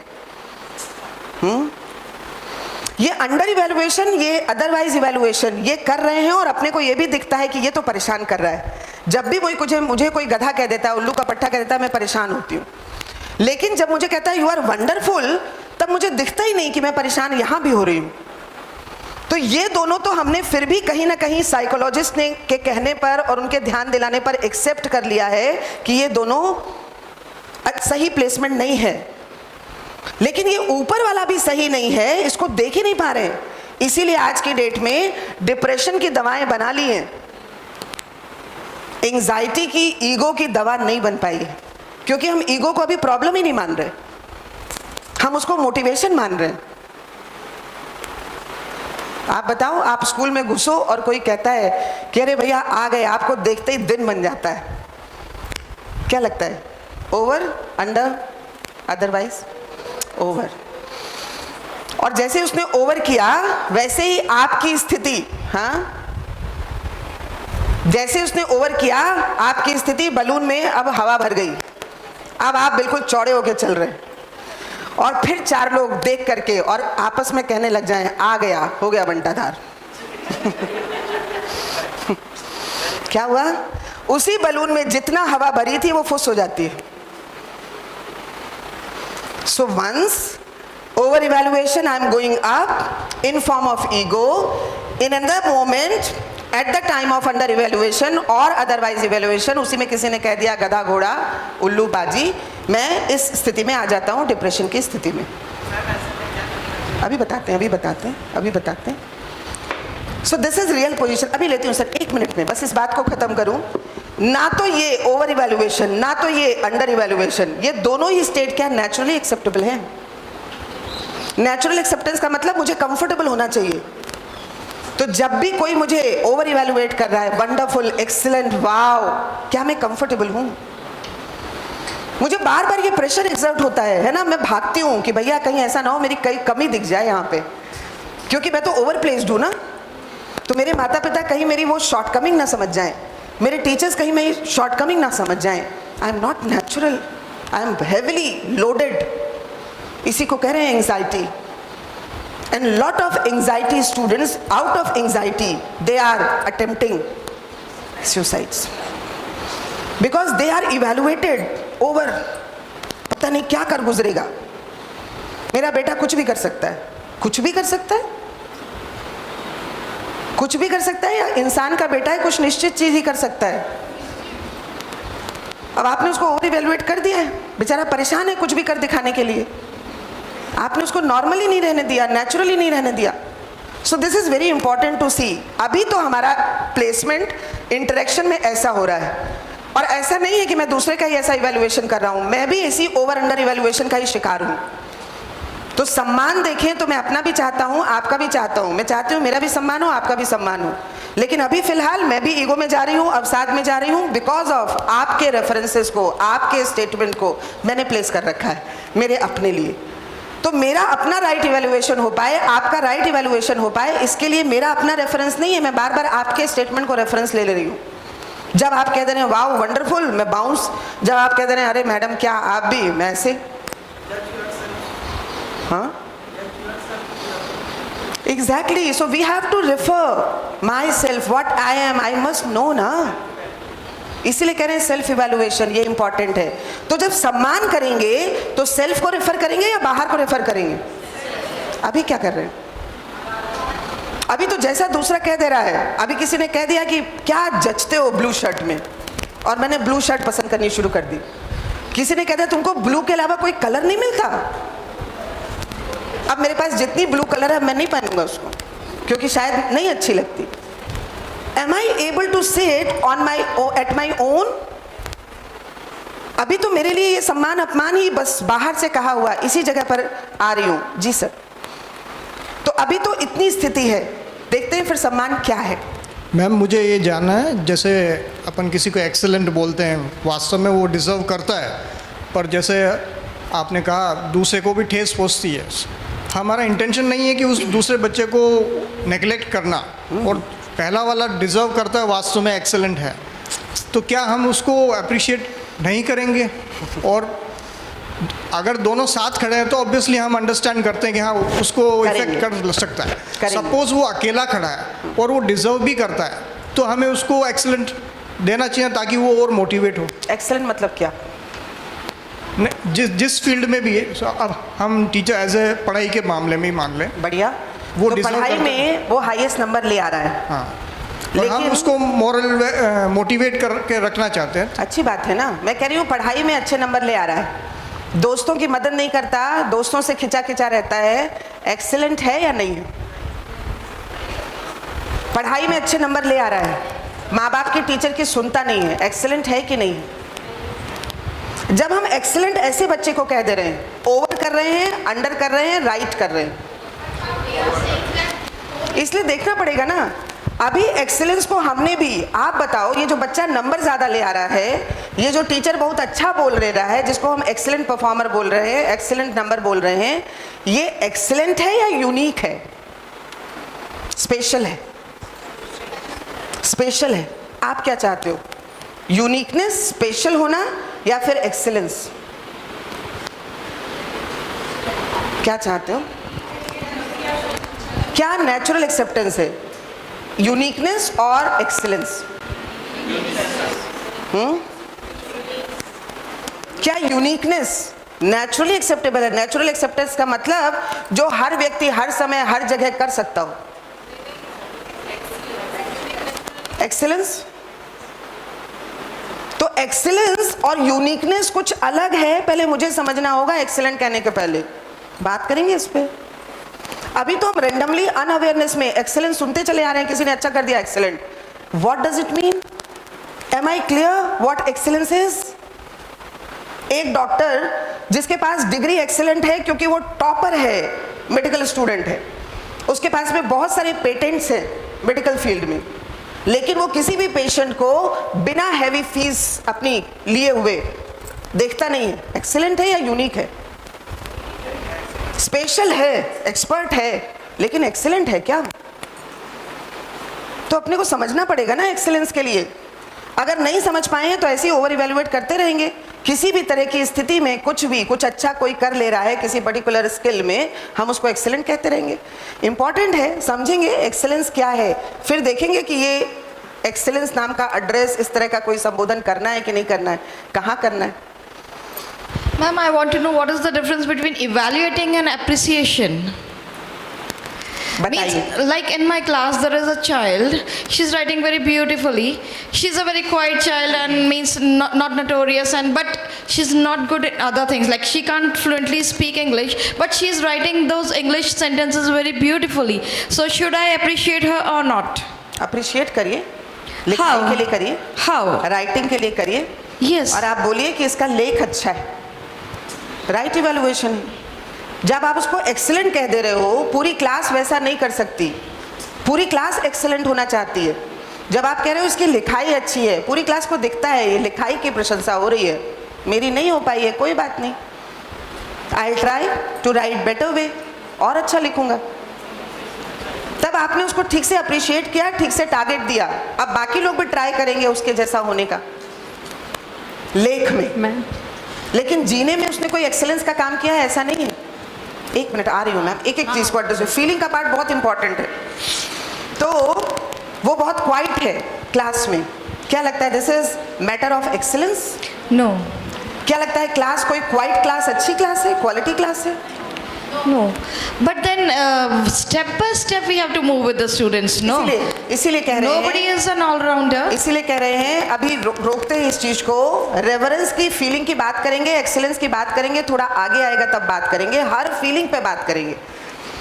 ये अंडर इवैल्यूएशन, ये अदरवाइज इवैल्यूएशन ये कर रहे हैं और अपने को ये भी दिखता है कि ये तो परेशान कर रहा है। जब भी मुझे कोई गधा कह देता है, उल्लू का पट्टा कह देता है, मैं परेशान होती हूँ। लेकिन जब मुझे कहता है यू आर वंडरफुल, तब मुझे दिखता ही नहीं कि मैं परेशान यहाँ भी हो रही हूँ। तो ये दोनों तो हमने फिर भी कहीं ना कहीं साइकोलॉजिस्ट ने के कहने पर और उनके ध्यान दिलाने पर एक्सेप्ट कर लिया है कि ये दोनों सही प्लेसमेंट नहीं है। लेकिन ये ईपर वाला भी सही नहीं है, इसको देख ही नहीं पा रहे। इसीलिए आज की डेट में डिप्रेशन की दवाएं बना ली हैं, एंजाइटी की, ईगो की दवा नहीं बन पाई है, क्योंकि हम ईगो को अभी प्रॉब्लम ही नहीं मान रहे, हम उसको मोटिवेशन मान रहे हैं। आप बताओ, आप स्कूल में घुसो और कोई कहता है कि अरे भैया आ गए, आपको देखते ही दिन बन जाता है। क्या लगता है? Over, under, otherwise? ओवर। और जैसे उसने ओवर किया वैसे ही आपकी स्थिति, हाँ, जैसे उसने ओवर किया आपकी स्थिति बलून में अब हवा भर गई। अब आप बिल्कुल चौड़े होके चल रहे हैं और फिर चार लोग देख करके और आपस में कहने लग जाएं, आ गया, हो गया बंटाधार। क्या हुआ? उसी बलून में जितना हवा भरी थी वो फुस हो जाती है। So once over evaluation, I am going up in form of ego. In another moment, at the time of under evaluation or otherwise evaluation, उसी में किसी ने कह दिया गधा घोड़ा उल्लू बाजी, मैं इस स्थिति में आ जाता हूँ, डिप्रेशन की स्थिति में। अभी बताते हैं। So this is real position। अभी लेती हूँ सर, 1 मिनट में बस इस बात को खत्म करूँ। ना तो ये ओवर इवैल्यूएशन, ना तो ये अंडर इवैल्यूएशन, ये दोनों ही स्टेट क्या नेचुरली एक्सेप्टेबल है। नेचुरल एक्सेप्टेंस का मतलब मुझे कंफर्टेबल होना चाहिए। तो जब भी कोई मुझे ओवर इवैल्यूएट कर रहा है, वंडरफुल, एक्सीलेंट, वाव, क्या मैं कंफर्टेबल हूँ? मुझे बार बार ये प्रेशर एक्सर्ट होता है ना। मैं भागती हूँ कि भैया कहीं ऐसा ना हो मेरी कहीं कमी दिख जाए यहाँ पे, क्योंकि मैं तो ओवर प्लेस्ड हूँ ना। तो मेरे माता पिता कहीं मेरी वो शॉर्टकमिंग ना समझ जाएं, मेरे टीचर्स कहीं मेरी शॉर्टकमिंग ना समझ जाएं। I am not natural, I am heavily loaded. इसी को कह रहे हैं anxiety. And lot of anxiety students, out of anxiety they are attempting suicides because they are evaluated over. पता नहीं क्या कर गुजरेगा। मेरा बेटा कुछ भी कर सकता है, कुछ भी कर सकता है, कुछ भी कर सकता है, या इंसान का बेटा है कुछ निश्चित चीज ही कर सकता है। अब आपने उसको ओवर इवैल्यूएट कर दिया है, बेचारा परेशान है कुछ भी कर दिखाने के लिए। आपने उसको नॉर्मली नहीं रहने दिया, नेचुरली नहीं रहने दिया। So this is very important to see. अभी तो हमारा प्लेसमेंट इंटरेक्शन में ऐसा हो रहा है, और ऐसा नहीं है कि मैं दूसरे का ही ऐसा इवैल्यूएशन कर रहा हूँ, मैं भी इसी ओवर अंडर इवैल्यूएशन का ही शिकार हूँ। तो सम्मान देखें तो मैं अपना भी चाहता हूँ, आपका भी चाहता हूँ। मैं चाहती हूँ मेरा भी सम्मान हो, आपका भी सम्मान हो। लेकिन अभी फिलहाल मैं भी ईगो में जा रही हूँ, अवसाद में जा रही हूँ, बिकॉज ऑफ आपके रेफरेंसेस को, आपके स्टेटमेंट को मैंने प्लेस कर रखा है मेरे अपने लिए। तो मेरा अपना राइट इवैल्यूएशन हो पाए, आपका राइट इवैल्यूएशन हो पाए, इसके लिए मेरा अपना रेफरेंस नहीं है, मैं बार बार आपके स्टेटमेंट को रेफरेंस ले रही हूँ। जब आप कह दे रहे हैं वाओ वंडरफुल, मैं बाउंस। जब आप कह दे रहे हैं अरे मैडम क्या आप भी, मैं ऐसे। हाँ, exactly. So we have to refer myself, what I am, I must know ना। इसीलिए कह रहे हैं सेल्फ इवैल्यूएशन, ये इंपॉर्टेंट है। तो जब सम्मान करेंगे तो सेल्फ को रेफर करेंगे या बाहर को रेफर करेंगे? अभी क्या कर रहे हैं? अभी तो जैसा दूसरा कह दे रहा है, अभी किसी ने कह दिया कि क्या जचते हो ब्लू शर्ट में, और मैंने ब्लू शर्ट पसंद करनी शुरू कर दी। किसी ने कह दिया तुमको ब्लू के अलावा कोई कलर नहीं मिलता। अब मेरे पास जितनी ब्लू कलर है मैं नहीं पहनूंगा उसको, क्योंकि शायद नहीं अच्छी लगती। Am I able to say it on my at my own? अभी तो मेरे लिए ये सम्मान अपमान ही बस बाहर से कहा हुआ, इसी जगह पर आ रही हूँ। जी सर। तो अभी तो इतनी स्थिति है, देखते हैं फिर सम्मान क्या है। मैम मुझे ये जानना है, जैसे अपन किसी को एक्सेलेंट बोलते हैं, वास्तव में वो डिज़र्व करता है, पर जैसे आपने कहा दूसरे को भी ठेस पहुँचती है। हमारा इंटेंशन नहीं है कि उस दूसरे बच्चे को नेगलेक्ट करना, और पहला वाला डिज़र्व करता है, वास्तव में एक्सेलेंट है, तो क्या हम उसको अप्रिशिएट नहीं करेंगे? और अगर दोनों साथ खड़े हैं तो ऑब्वियसली हम अंडरस्टैंड करते हैं कि हाँ उसको इफेक्ट कर सकता है। सपोज वो अकेला खड़ा है और वो डिज़र्व भी करता है, तो हमें उसको एक्सेलेंट देना चाहिए ताकि वो और मोटिवेट हो। एक्सेलेंट मतलब क्या? जिस फील्ड में भी है, अब हम टीचर एज ए पढ़ाई के मामले में ही मान लें, बढ़िया, वो तो पढ़ाई में वो हाईएस्ट नंबर ले आ रहा है। हाँ, लेकिन हम उसको मोरल मोटिवेट करके रखना चाहते हैं। अच्छी बात है ना, मैं कह रही हूँ पढ़ाई में अच्छे नंबर ले आ रहा है, दोस्तों की मदद नहीं करता, दोस्तों से खिंचा खिंचा रहता है, एक्सीलेंट है या नहीं है? पढ़ाई में अच्छे नंबर ले आ रहा है, माँ बाप की टीचर की सुनता नहीं है, एक्सीलेंट है कि नहीं? जब हम एक्सीलेंट ऐसे बच्चे को कह दे रहे हैं, ओवर कर रहे हैं, अंडर कर रहे हैं, राइट कर रहे हैं, इसलिए देखना पड़ेगा ना। अभी एक्सीलेंस को हमने भी, आप बताओ, ये जो बच्चा नंबर ज़्यादा ले आ रहा है, ये जो टीचर बहुत अच्छा बोल रहा है, जिसको हम एक्सीलेंट परफॉर्मर बोल रहे हैं, एक्सीलेंट नंबर बोल रहे हैं, ये एक्सीलेंट है या यूनिक है? स्पेशल है? स्पेशल है। आप क्या चाहते हो, यूनिकनेस, स्पेशल होना, या फिर एक्सीलेंस? क्या चाहते हो? क्या नेचुरल एक्सेप्टेंस है, यूनिकनेस और एक्सीलेंस? क्या यूनिकनेस नेचुरली एक्सेप्टेबल है? नेचुरल एक्सेप्टेंस का मतलब जो हर व्यक्ति हर समय हर जगह कर सकता हो। एक्सीलेंस, तो एक्सीलेंस और यूनिकनेस कुछ अलग है, पहले मुझे समझना होगा। एक्सीलेंट कहने के पहले बात करेंगे इस पे। अभी तो हम रेंडमली अनअवेयरनेस में एक्सीलेंस सुनते चले आ रहे हैं, किसी ने अच्छा कर दिया excellent. What does it mean? Am I clear what excellence is? एक डॉक्टर जिसके पास डिग्री एक्सीलेंट है क्योंकि वो टॉपर है, मेडिकल स्टूडेंट है, उसके पास में बहुत सारे पेटेंट्स हैं मेडिकल फील्ड में, लेकिन वो किसी भी पेशेंट को बिना हैवी फीस अपनी लिए हुए देखता नहीं है। एक्सीलेंट है या यूनिक है? स्पेशल है, एक्सपर्ट है, लेकिन एक्सीलेंट है क्या? तो अपने को समझना पड़ेगा ना एक्सीलेंस के लिए। अगर नहीं समझ पाए तो ऐसे ही ओवर इवेल्युएट करते रहेंगे। किसी भी तरह की स्थिति में कुछ भी, कुछ अच्छा कोई कर ले रहा है किसी पर्टिकुलर स्किल में, हम उसको एक्सीलेंट कहते रहेंगे। इंपॉर्टेंट है, समझेंगे एक्सीलेंस क्या है, फिर देखेंगे कि ये एक्सीलेंस नाम का एड्रेस, इस तरह का कोई संबोधन करना है कि नहीं करना है, कहाँ करना है। Ma'am, I want to know what is the difference between evaluating and appreciation. बताइए। Means, like in my class, there is a child. She's writing very beautifully. She's a very quiet child and means not notorious, and but she's not good at other things. Like she can't fluently speak English, but she's writing those English sentences very beautifully. So should I appreciate her or not? Appreciate करिए, लिखने के लिए करिए, How? Writing के लिए करिए, Yes. और आप बोलिए कि इसका लेख अच्छा है। राइट इवैल्यूएशन है। जब आप उसको एक्सीलेंट कह दे रहे हो, पूरी क्लास वैसा नहीं कर सकती, पूरी क्लास एक्सीलेंट होना चाहती है, जब आप कह रहे हो इसकी लिखाई अच्छी है, पूरी क्लास को दिखता है ये लिखाई की प्रशंसा हो रही है, मेरी नहीं हो पाई है, कोई बात नहीं, I try to write better way, और अच्छा लिखूंगा। तब आपने उसको ठीक से अप्रिशिएट किया, ठीक से टारगेट दिया। अब बाकी लोग भी ट्राई करेंगे उसके जैसा होने का लेख में, लेकिन जीने में उसने कोई एक्सेलेंस का काम किया है ऐसा नहीं है। एक मिनट आ रही हूँ मैम, एक एक चीज़ को एड्रेस, फीलिंग का पार्ट बहुत इंपॉर्टेंट है। तो वो बहुत क्वाइट है क्लास में, क्या लगता है this is matter of excellence? No. क्या लगता है क्लास कोई क्वाइट क्लास अच्छी क्लास है, क्वालिटी क्लास है? No. But then step by step we have to move with the students. No. इसीलिए कह रहे Nobody हैं, is an all-rounder. इसीलिए कह रहे हैं अभी रोकते हैं इस चीज को, रेवरेंस की फीलिंग की बात करेंगे, एक्सीलेंस की बात करेंगे, थोड़ा आगे आएगा तब बात करेंगे, हर फीलिंग पे बात करेंगे।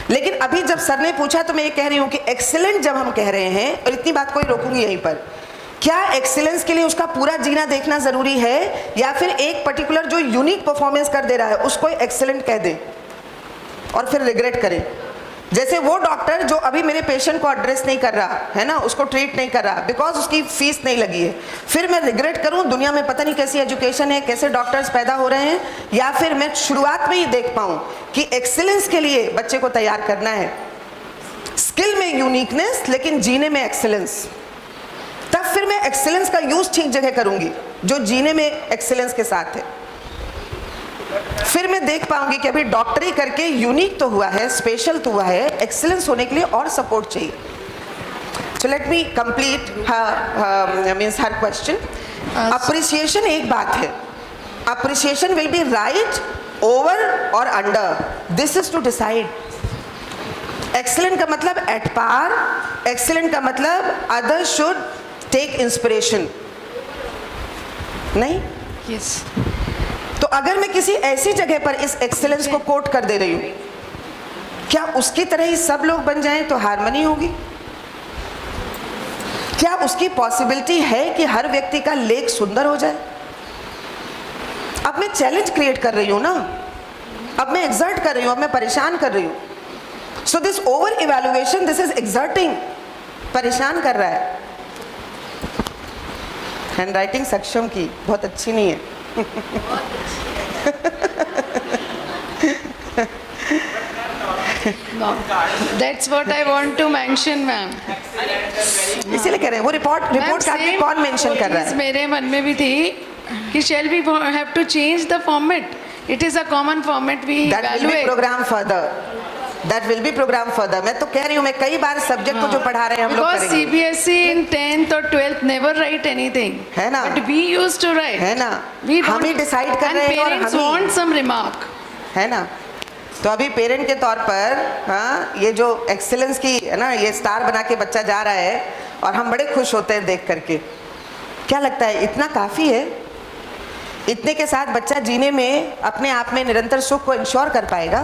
लेकिन अभी जब सर ने पूछा तो मैं ये कह रही हूँ कि एक्सीलेंट जब हम कह रहे हैं, और इतनी बात कोई रोकूंगी यहीं पर, क्या एक्सीलेंस के लिए उसका पूरा जीना देखना जरूरी है, या फिर एक पर्टिकुलर जो यूनिक परफॉर्मेंस कर दे रहा है उसको एक्सीलेंट कह दें और फिर रिग्रेट करें? जैसे वो डॉक्टर जो अभी मेरे पेशेंट को एड्रेस नहीं कर रहा है ना, उसको ट्रीट नहीं कर रहा बिकॉज उसकी फीस नहीं लगी है, फिर मैं रिग्रेट करूं दुनिया में पता नहीं कैसी एजुकेशन है, कैसे डॉक्टर्स पैदा हो रहे हैं, या फिर मैं शुरुआत में ही देख पाऊं कि एक्सीलेंस के लिए बच्चे को तैयार करना है, स्किल में यूनिकनेस लेकिन जीने में एक्सीलेंस, तब फिर मैं एक्सीलेंस का यूज ठीक जगह करूंगी जो जीने में एक्सीलेंस के साथ है। फिर मैं देख पाऊंगी कि अभी डॉक्टरी करके यूनिक तो हुआ है, स्पेशल तो हुआ है, एक्सीलेंस होने के लिए और सपोर्ट चाहिए। So let me complete means हर क्वेश्चन। अप्रिसिएशन एक बात है, appreciation will be right, over और under, this is to decide. Excellent का मतलब एट पार, एक्सीलेंट का मतलब अदर्स शुड टेक इंस्पिरेशन, नहीं? Yes. तो अगर मैं किसी ऐसी जगह पर इस एक्सेलेंस को कोट कर दे रही हूँ, क्या उसकी तरह ही सब लोग बन जाएं तो हार्मनी होगी? क्या उसकी पॉसिबिलिटी है कि हर व्यक्ति का लेख सुंदर हो जाए? अब मैं चैलेंज क्रिएट कर रही हूँ ना, अब मैं एग्जर्ट कर रही हूँ, अब मैं परेशान कर रही हूँ। So this over evaluation, this is exerting, परेशान कर रहा है। हैंड राइटिंग सक्षम की बहुत अच्छी नहीं है। No, that's what I want to mention, ma'am. इसीलिए कह रहे हैं वो रिपोर्ट कार्ड में कौन मेंशन कर रहा है? मेरे मन में भी थी कि shall we have to change the format? It is a common format we That will be evaluate. program further. That will be program further. मैं तो कह रही हूँ, मैं कई बार सब्जेक्ट को जो पढ़ा रहे हैं हम लोग Because करेंगे, CBSE in 10th or 12th never write anything. है ना? But we used to write. है ना? We हम ही don't- decide कर रहे हैं और And parents हम ही- want some remark. है ना? तो अभी पेरेंट के तौर पर हाँ, ये जो एक्सेलेंस की है ना, ये स्टार बना के बच्चा जा रहा है और हम बड़े खुश होते हैं देख करके। क्या लगता है इतना काफ़ी है? इतने के साथ बच्चा जीने में अपने आप में निरंतर सुख को इंश्योर कर पाएगा?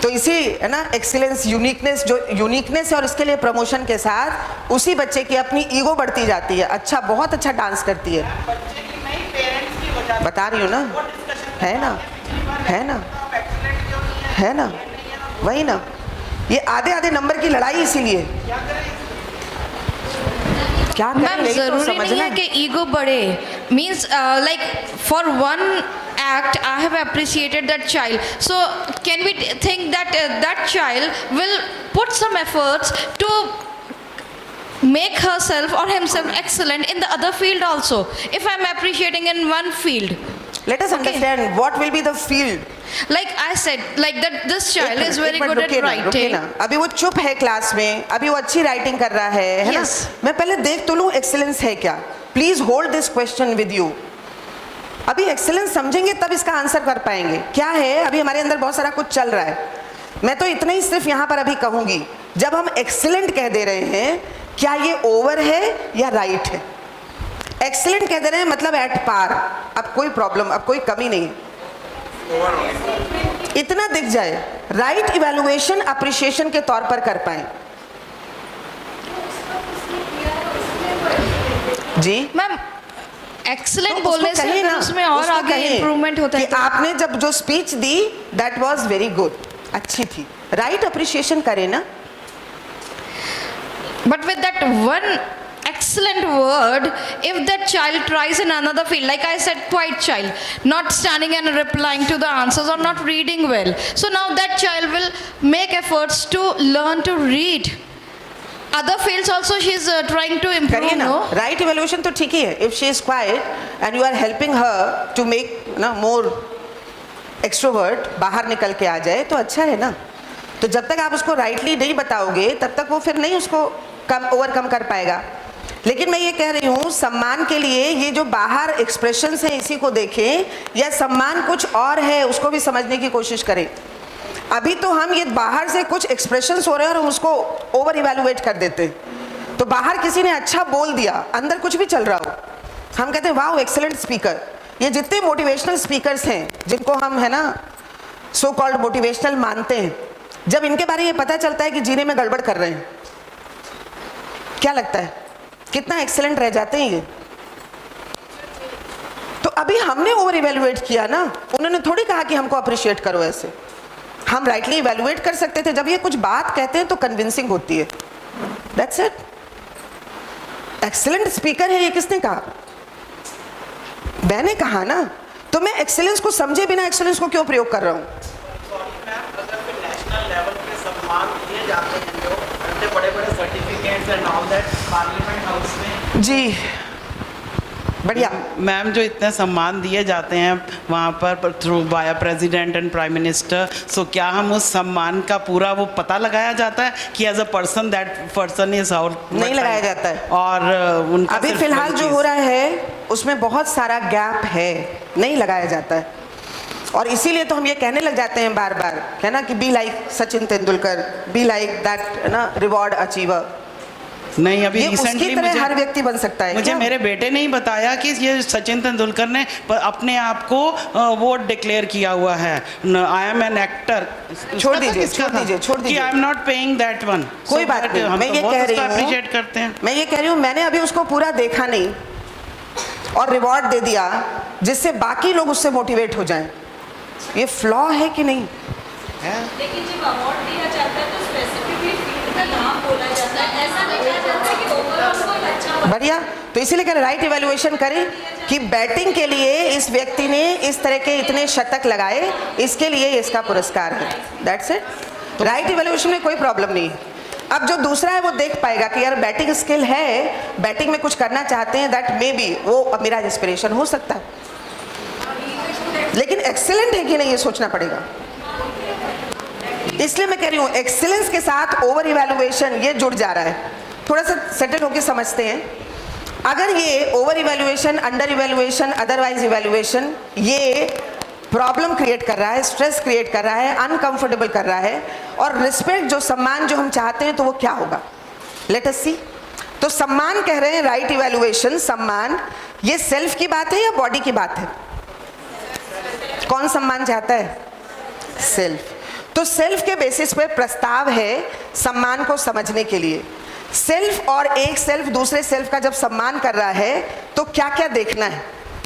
तो इसी है ना एक्सीलेंस, यूनिकनेस, जो यूनिकनेस है और इसके लिए प्रमोशन के साथ उसी बच्चे की अपनी ईगो बढ़ती जाती है। अच्छा, बहुत अच्छा डांस करती है, बता रही हूँ ना, है ना, है ना, है ना, वही ना, ये आधे आधे नंबर की लड़ाई इसीलिए। क्या करें, मैम यही तो जरूरी नहीं समझना है कि ईगो बढ़े, means like for one act I have appreciated that child, so can we think that that child will put some efforts to make herself or himself excellent in the other field also, if I'm appreciating in one field? Let us understand what will be the field. Like I said, like that this child is very एक minute good at रुकिए ना, रुकिए writing. ना। अभी वो चुप है class में, अभी वो अच्छी राइटिंग कर रहा है ना? Yes. मैं पहले देख तो लूँ एक्सेलेंस है क्या। Please hold this question with you. अभी एक्सेलेंस समझेंगे तब इसका आंसर कर पाएंगे। क्या है, अभी हमारे अंदर बहुत सारा कुछ चल रहा है। मैं तो इतना ही सिर्फ यहाँ पर अभी कहूँगी, जब हम एक्सेलेंट कह दे रहे हैं, क्या ये ओवर है या राइट है? एक्सेलेंट कह दे रहे हैं मतलब एट पार, अब कोई प्रॉब्लम, अब कोई कमी नहीं है, इतना दिख जाए, राइट इवैल्यूएशन अप्रिशिएशन के तौर पर कर पाए। जी मैम एक्सीलेंट तो बोलने उसको से कहिए ना, उसमें और उसको आगे कहिए इम्प्रूवमेंट होता है कि आपने जब जो speech the that was very good, अच्छी थी, राइट अप्रिशिएशन करें ना। But with that one excellent word, if that child tries in another field, like I said, quiet child, not standing and replying to the answers or not reading well, so now that child will make efforts to learn to read. Other fields also she's trying to improve. करिए ना, No? Right evaluation तो ठीक ही है. If she is quite and you are helping her to make ना more extrovert, बाहर निकल के आ जाए तो अच्छा है ना. तो जब तक आप उसको राइटली नहीं बताओगे तब तक वो फिर नहीं उसको कम ओवरकम कर पाएगा. लेकिन मैं ये कह रही हूँ, सम्मान के लिए ये जो बाहर एक्सप्रेशंस हैं इसी को देखें, या सम्मान कुछ और है उसको भी समझने की कोशिश करें. अभी तो हम ये बाहर से कुछ एक्सप्रेशंस हो रहे हैं और हम उसको ओवर इवेलुएट कर देते हैं. तो बाहर किसी ने अच्छा बोल दिया, अंदर कुछ भी चल रहा हो, हम कहते हैं वाओ एक्सेलेंट स्पीकर. ये जितने मोटिवेशनल स्पीकर्स हैं जिनको हम है ना सो कॉल्ड मोटिवेशनल मानते हैं, जब इनके बारे में पता चलता है कि जीने में गड़बड़ कर रहे हैं, क्या लगता है कितना एक्सेलेंट रह जाते हैं ये. तो अभी हमने ओवर इवेलुएट किया ना, उन्होंने थोड़ी कहा कि हमको अप्रिशिएट करो. ऐसे हम राइटली इवेलुएट कर सकते थे. जब ये कुछ बात कहते हैं तो कन्विंसिंग होती है. That's it. एक्सेलेंट स्पीकर है ये किसने कहा? मैंने कहा ना. तो मैं एक्सेलेंस को समझे बिना एक्सेलेंस को क्यों प्रयोग कर रहा हूँ? नेशनल लेवल पे सम्मान दिए जाते हैं जो इतने बड़े-बड़े certificates and all that parliament house में. जी बढ़िया. मैम, जो इतने सम्मान दिए जाते हैं वहाँ पर through by president and prime minister, so क्या हम उस सम्मान का पूरा वो पता लगाया जाता है कि as a person that person is our? नहीं लगाया जाता है. और उनका अभी सिर्फ फिलहाल वही जो चीज़- हो रहा है उसमें बहुत सारा गैप है, नहीं लगाया जाता है. और इसीलिए तो हम ये कहने लग जाते हैं बार बार, है ना, कि be like Sachin Tendulkar, be like that ना रिवॉर्ड अचीवर. नहीं, अभी ये उसकी रिसेंटली तरह हर व्यक्ति बन सकता है. मुझे क्या? मेरे बेटे ने ही बताया कि ये सचिन तेंदुलकर ने अपने आप को वो डिक्लेयर किया हुआ है, आई एम एन एक्टर. छोड़ दीजिए, छोड़ दीजिए, छोड़ दीजिए. आई am not paying that one. कोई बात नहीं. मैं ये कह रही हूँ, अप्रिशिएट करते हैं. मैं ये कह रही हूँ, मैंने अभी उसको पूरा देखा नहीं और रिवॉर्ड दे दिया जिससे बाकी लोग उससे मोटिवेट हो जाएं. ये फ्लॉ है कि नहीं? लेकिन जब अवार्ड दिया जाता है तो स्पेसिफिकली फील्ड का नाम बोला जाता है, ऐसा नहीं कहा जाता कि ओवरऑल कोई अच्छा. बढ़िया. तो इसीलिए कह राइट इवैल्यूएशन करें कि बैटिंग के लिए इस व्यक्ति ने इस तरह के इतने शतक लगाए, इसके लिए इसका पुरस्कार है. That's it. राइट इवैल्यूएशन में कोई प्रॉब्लम नहीं है. अब जो दूसरा है वो देख पाएगा कि यार बैटिंग स्किल है, बैटिंग में कुछ करना चाहते हैं, दैट मे बी वो मेरा इंस्पिरेशन हो सकता है. लेकिन एक्सेलेंट है कि नहीं ये सोचना पड़ेगा. इसलिए मैं कह रही हूँ एक्सीलेंस के साथ ओवर इवैल्यूएशन ये जुड़ जा रहा है. थोड़ा सा सेटल होकर समझते हैं. अगर ये over evaluation, under evaluation, otherwise evaluation ये प्रॉब्लम क्रिएट कर रहा है, स्ट्रेस क्रिएट कर रहा है, अनकंफर्टेबल कर रहा है, और रिस्पेक्ट जो सम्मान जो हम चाहते हैं तो वो क्या होगा? लेट अस सी. तो सम्मान कह रहे हैं, राइट इवैल्यूएशन, सम्मान, ये सेल्फ की बात है या बॉडी की बात है? कौन सम्मान चाहता है? सेल्फ. तो सेल्फ के बेसिस पे प्रस्ताव है सम्मान को समझने के लिए. सेल्फ और एक सेल्फ दूसरे सेल्फ का जब सम्मान कर रहा है तो क्या क्या देखना है?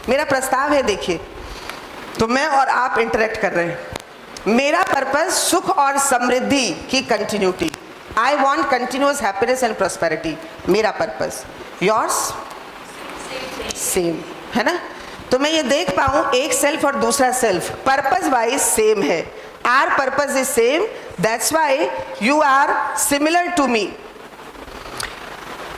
मेरा प्रस्ताव है, देखिए. तो मैं और आप इंटरेक्ट कर रहे हैं. मेरा पर्पस सुख और समृद्धि की continuity. I want continuous happiness and prosperity. मेरा पर्पस. योर्स सेम है ना. तो मैं ये देख पाऊं एक सेल्फ और दूसरा सेल्फ पर्पस वाइज सेम है. Our purpose is same. That's why you are similar to me.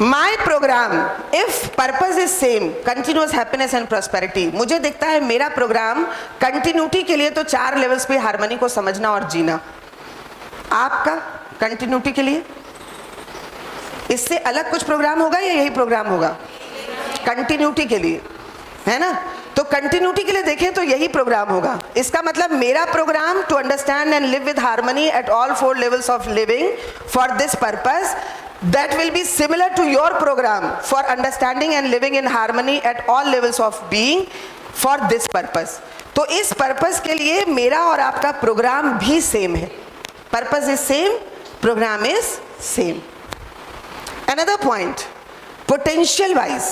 My program, if purpose is same, continuous happiness and prosperity, मुझे दिखता है मेरा प्रोग्राम कंटिन्यूटी के लिए तो 4 लेवल्स पे हार्मनी को समझना और जीना. आपका कंटिन्यूटी के लिए इससे अलग कुछ प्रोग्राम होगा या यही प्रोग्राम होगा? कंटिन्यूटी के लिए, है ना. तो कंटिन्यूटी के लिए देखें तो यही प्रोग्राम होगा. इसका मतलब मेरा program to understand and live with harmony at all 4 levels of living for this purpose, that will be similar to your program for understanding and living in harmony at all levels of being for this purpose. तो इस purpose के लिए मेरा और आपका programme भी same है. Purpose is same, program is same. Another point, potential wise.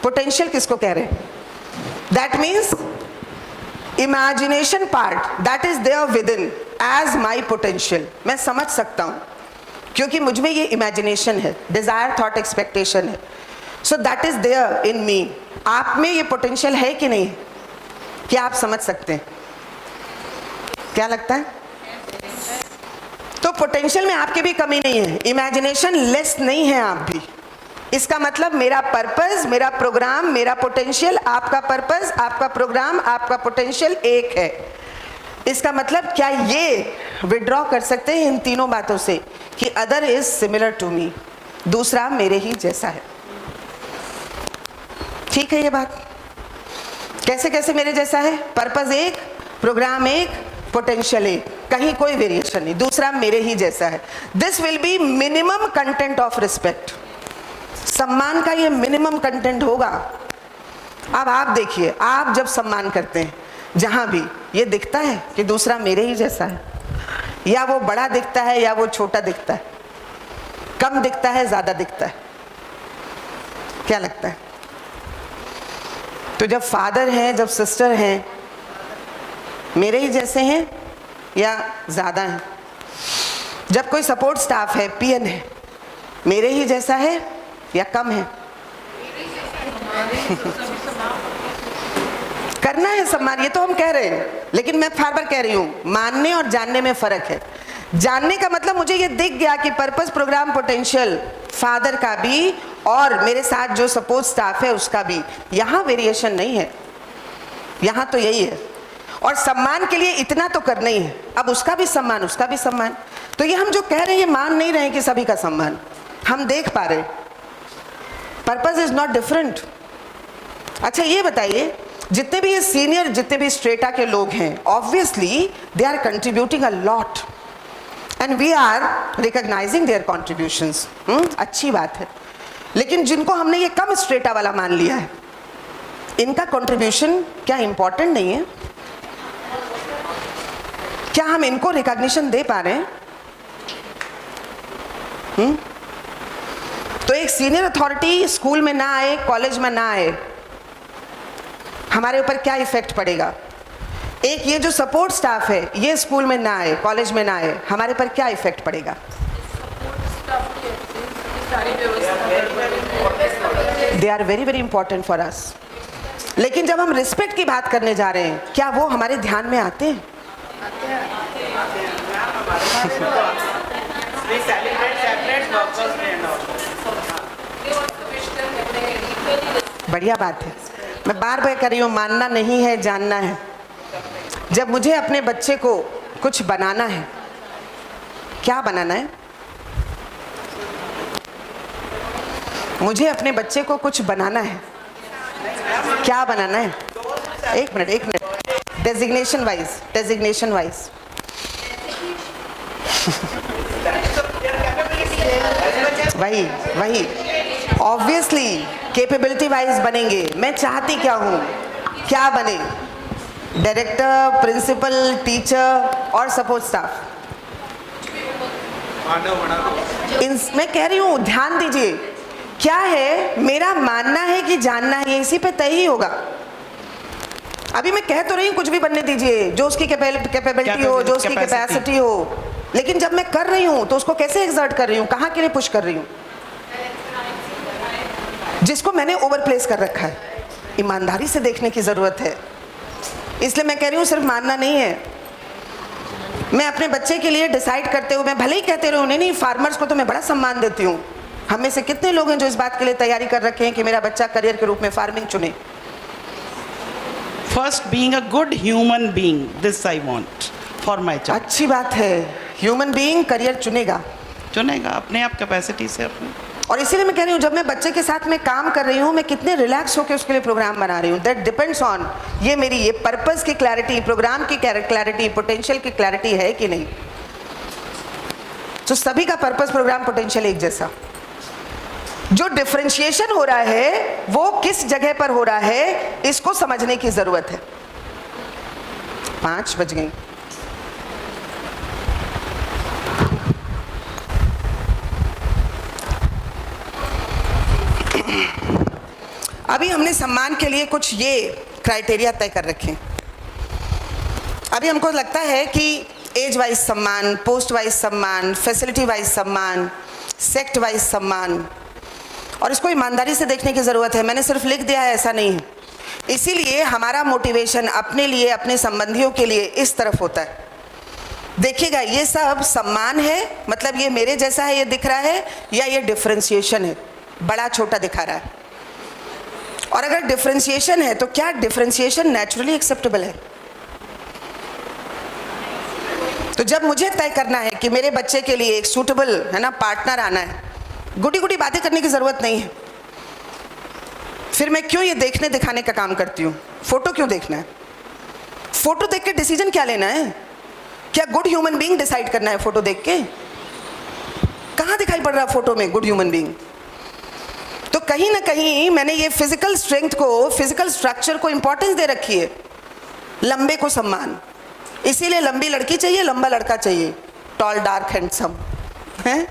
Potential किसको कह रहे हैं? That means imagination part that is there within as my potential. मैं समझ सकता हूं क्योंकि मुझ में ये इमेजिनेशन है, डिज़ायर, थॉट, एक्सपेक्टेशन है. So that is there in me. आप में ये पोटेंशियल है कि नहीं, कि आप समझ सकते हैं? क्या लगता है? तो पोटेंशियल में आपकी भी कमी नहीं है, इमेजिनेशन लेस नहीं है आप भी. इसका मतलब मेरा पर्पस, मेरा प्रोग्राम, मेरा पोटेंशियल, आपका पर्पस, आपका प्रोग्राम, आपका पोटेंशियल एक है. इसका मतलब क्या ये विड्रॉ कर सकते हैं इन तीनों बातों से कि other is similar to me, दूसरा मेरे ही जैसा है. ठीक है ये बात? कैसे कैसे मेरे जैसा है? पर्पस एक, प्रोग्राम एक, पोटेंशियल एक, कहीं कोई वेरिएशन नहीं, दूसरा मेरे ही जैसा है. This will be minimum content of respect. सम्मान का ये मिनिमम कंटेंट होगा. अब आप देखिए, आप जब सम्मान करते हैं जहां भी, ये दिखता है कि दूसरा मेरे ही जैसा है, या वो बड़ा दिखता है या वो छोटा दिखता है, कम दिखता है, ज्यादा दिखता है? क्या लगता है? तो जब फादर हैं, जब सिस्टर हैं, मेरे ही जैसे हैं या ज़्यादा हैं? जब कोई सपोर्ट स्टाफ है, पीएन है, मेरे ही जैसा है या कम है? करना है सम्मान, ये तो हम कह रहे हैं, लेकिन मैं बार बार कह रही हूँ, मानने और जानने में फ़र्क है. जानने का मतलब मुझे ये दिख गया कि पर्पस, प्रोग्राम, पोटेंशियल फादर का भी और मेरे साथ जो सपोर्ट स्टाफ है उसका भी, यहाँ वेरिएशन नहीं है, यहाँ तो यही है. और सम्मान के लिए इतना तो करना ही है, अब उसका भी सम्मान, उसका भी सम्मान. तो ये हम जो कह रहे हैं, ये मान नहीं रहे कि सभी का सम्मान, हम देख पा रहे. Purpose is not different. अच्छा ये बताइए, जितने भी ये सीनियर, जितने भी स्ट्रेटा के लोग हैं, obviously they are contributing a lot and we are recognizing their contributions. अच्छी बात है. लेकिन जिनको हमने ये कम स्ट्रेटा वाला मान लिया है, इनका कंट्रीब्यूशन क्या इंपॉर्टेंट नहीं है? क्या हम इनको रिकॉग्निशन दे पा रहे हैं? तो एक सीनियर अथॉरिटी स्कूल में ना आए, कॉलेज में ना आए, हमारे ऊपर क्या इफेक्ट पड़ेगा? एक ये जो सपोर्ट स्टाफ है, ये स्कूल में ना आए, कॉलेज में ना आए, हमारे पर क्या इफेक्ट पड़ेगा? They are very very important for us. लेकिन जब हम रिस्पेक्ट की बात करने जा रहे हैं, क्या वो हमारे ध्यान में आते हैं? बढ़िया बात है. मैं बार बार कह रही हूँ, मानना नहीं है, जानना है. जब मुझे अपने बच्चे को कुछ बनाना है, क्या बनाना है? मुझे अपने बच्चे को कुछ बनाना है, क्या बनाना है? एक मिनट. डेजिग्नेशन वाइज वही ऑब्वियसली कैपेबिलिटी वाइज बनेंगे. मैं चाहती क्या हूँ, क्या बने? डायरेक्टर, प्रिंसिपल, टीचर और सपोर्ट स्टाफ. मैं कह रही हूँ, ध्यान दीजिए, क्या है मेरा मानना है कि जानना है, ये इसी पे तय ही होगा. अभी मैं कह तो रही हूँ कुछ भी बनने दीजिए, जो उसकी कैपेबिलिटी हो, जो उसकी कैपेसिटी हो, लेकिन जब मैं कर रही हूँ तो उसको कैसे एक्सर्ट कर रही हूँ, कहाँ के लिए पुश कर रही हूँ? जिसको मैंने ओवर प्लेस कर रखा है. ईमानदारी से देखने की ज़रूरत है. इसलिए मैं कह रही हूँ, सिर्फ मानना नहीं है. मैं अपने बच्चे के लिए डिसाइड करते हुए, मैं भले ही कहते रहे नहीं, फार्मर्स को तो मैं बड़ा सम्मान देती हूँ. हम में से कितने लोग हैं जो इस बात के लिए तैयारी कर रखे हैं कि मेरा बच्चा करियर के रूप में फार्मिंग चुने? First, being a good human being, this I want for my child. अच्छी बात है, ह्यूमन बीइंग करियर चुनेगा अपने आप कैपेसिटी से अपने. और इसीलिए मैं कह रही हूँ, जब मैं बच्चे के साथ में काम कर रही हूँ, मैं कितने रिलैक्स होकर उसके लिए प्रोग्राम बना रही हूँ, दैट डिपेंड्स ऑन ये मेरी ये पर्पस की क्लैरिटी, प्रोग्राम की क्लैरिटी, पोटेंशियल की क्लैरिटी है कि नहीं. तो सभी का पर्पस, प्रोग्राम, पोटेंशियल एक जैसा. जो डिफरेंशिएशन हो रहा है वो किस जगह पर हो रहा है, इसको समझने की जरूरत है. 5 बज गई. अभी हमने सम्मान के लिए कुछ ये क्राइटेरिया तय कर रखे हैं. अभी हमको लगता है कि एज वाइज सम्मान, पोस्ट वाइज सम्मान, फैसिलिटी वाइज सम्मान, सेक्ट वाइज सम्मान, और इसको ईमानदारी से देखने की ज़रूरत है। मैंने सिर्फ लिख दिया है, ऐसा नहीं है। इसीलिए हमारा मोटिवेशन अपने लिए, अपने संबंधियों के लिए इस तरफ होता है। देखिएगा, ये सब सम्मान है, मतलब ये मेरे जैसा है, ये दिख रहा है, या ये डिफरेंशिएशन है, बड़ा छोटा दिखा रहा है। और अगर डिफरेंशिएशन है तो क्या डिफरेंशिएशन नेचुरली एक्सेप्टेबल है? तो जब मुझे तय करना है कि मेरे बच्चे के लिए एक सूटेबल है ना पार्टनर आना है, गुडी गुडी बातें करने की ज़रूरत नहीं है। फिर मैं क्यों ये देखने दिखाने का काम करती हूँ? फोटो क्यों देखना है? फोटो देख के डिसीजन क्या लेना है? क्या गुड ह्यूमन बीइंग डिसाइड करना है फोटो देख के? कहाँ दिखाई पड़ रहा है फोटो में गुड ह्यूमन बीइंग? तो कहीं ना कहीं मैंने ये फिजिकल स्ट्रेंथ को, फिजिकल स्ट्रक्चर को इंपॉर्टेंस दे रखी है, लंबे को सम्मान। इसीलिए लंबी लड़की चाहिए, लंबा लड़का चाहिए, टॉल डार्क हैंडसम है।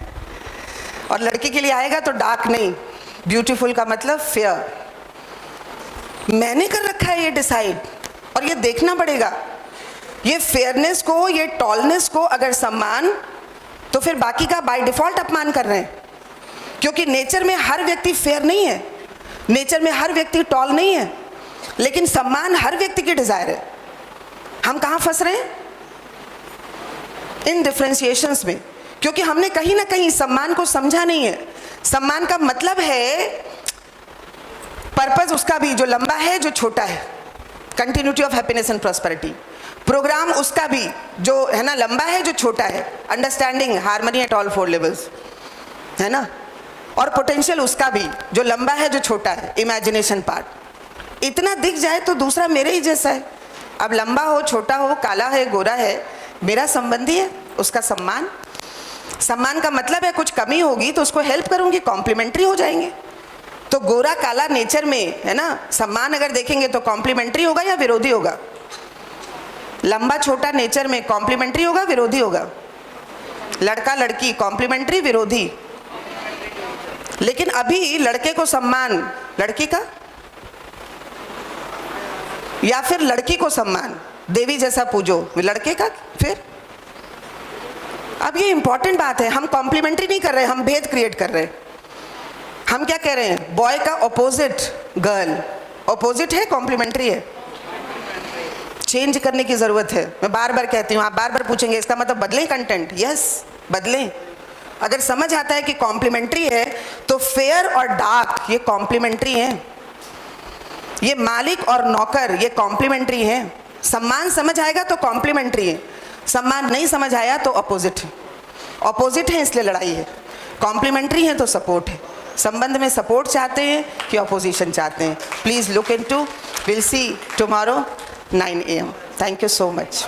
और लड़की के लिए आएगा तो डार्क नहीं, ब्यूटीफुल का मतलब फेयर। मैंने कर रखा है ये डिसाइड, और ये देखना पड़ेगा, ये फेयरनेस को, ये टॉलनेस को अगर सम्मान, तो फिर बाकी का बाय डिफॉल्ट अपमान कर रहे हैं। क्योंकि नेचर में हर व्यक्ति फेयर नहीं है, नेचर में हर व्यक्ति टॉल नहीं है, लेकिन सम्मान हर व्यक्ति की डिजायर है। हम कहाँ फंस रहे हैं? इन डिफरेंशिएशंस में, क्योंकि हमने कहीं ना कहीं सम्मान को समझा नहीं है। सम्मान का मतलब है पर्पस उसका भी, जो लंबा है जो छोटा है, continuity of happiness and prosperity. Program उसका भी जो है ना लंबा है जो छोटा है, understanding harmony at all 4 levels, है ना। और पोटेंशियल उसका भी जो लंबा है जो छोटा है, इमेजिनेशन पार्ट। इतना दिख जाए तो दूसरा मेरे ही जैसा है। अब लंबा हो, छोटा हो, काला है, गोरा है, मेरा संबंधी है, उसका सम्मान। सम्मान का मतलब है कुछ कमी होगी तो उसको हेल्प करूंगी, कॉम्प्लीमेंट्री हो जाएंगे। तो गोरा काला नेचर में है ना, सम्मान अगर देखेंगे तो कॉम्प्लीमेंट्री होगा या विरोधी होगा? लंबा छोटा नेचर में कॉम्प्लीमेंट्री होगा, विरोधी होगा? लड़का लड़की कॉम्प्लीमेंट्री, विरोधी। लेकिन अभी लड़के को सम्मान लड़की का, या फिर लड़की को सम्मान देवी जैसा पूजो लड़के का। फिर अब ये इंपॉर्टेंट बात है, हम कॉम्प्लीमेंट्री नहीं कर रहे, हम भेद क्रिएट कर रहे हैं। हम क्या कह रहे हैं? बॉय का ऑपोजिट गर्ल, ऑपोजिट है, कॉम्प्लीमेंट्री है। चेंज करने की जरूरत है। मैं बार बार कहती हूँ, आप बार बार पूछेंगे इसका मतलब बदलें कंटेंट? यस, बदलें। अगर समझ आता है कि कॉम्प्लीमेंट्री है तो फेयर और डार्क ये कॉम्प्लीमेंट्री हैं। ये मालिक और नौकर ये कॉम्प्लीमेंट्री हैं। सम्मान समझ आएगा तो कॉम्प्लीमेंट्री है, सम्मान नहीं समझ आया तो अपोजिट है। अपोजिट है इसलिए लड़ाई है, कॉम्प्लीमेंट्री है तो सपोर्ट है। संबंध में सपोर्ट चाहते हैं कि अपोजिशन चाहते हैं? Please look into, will see tomorrow 9 AM। Thank you so much.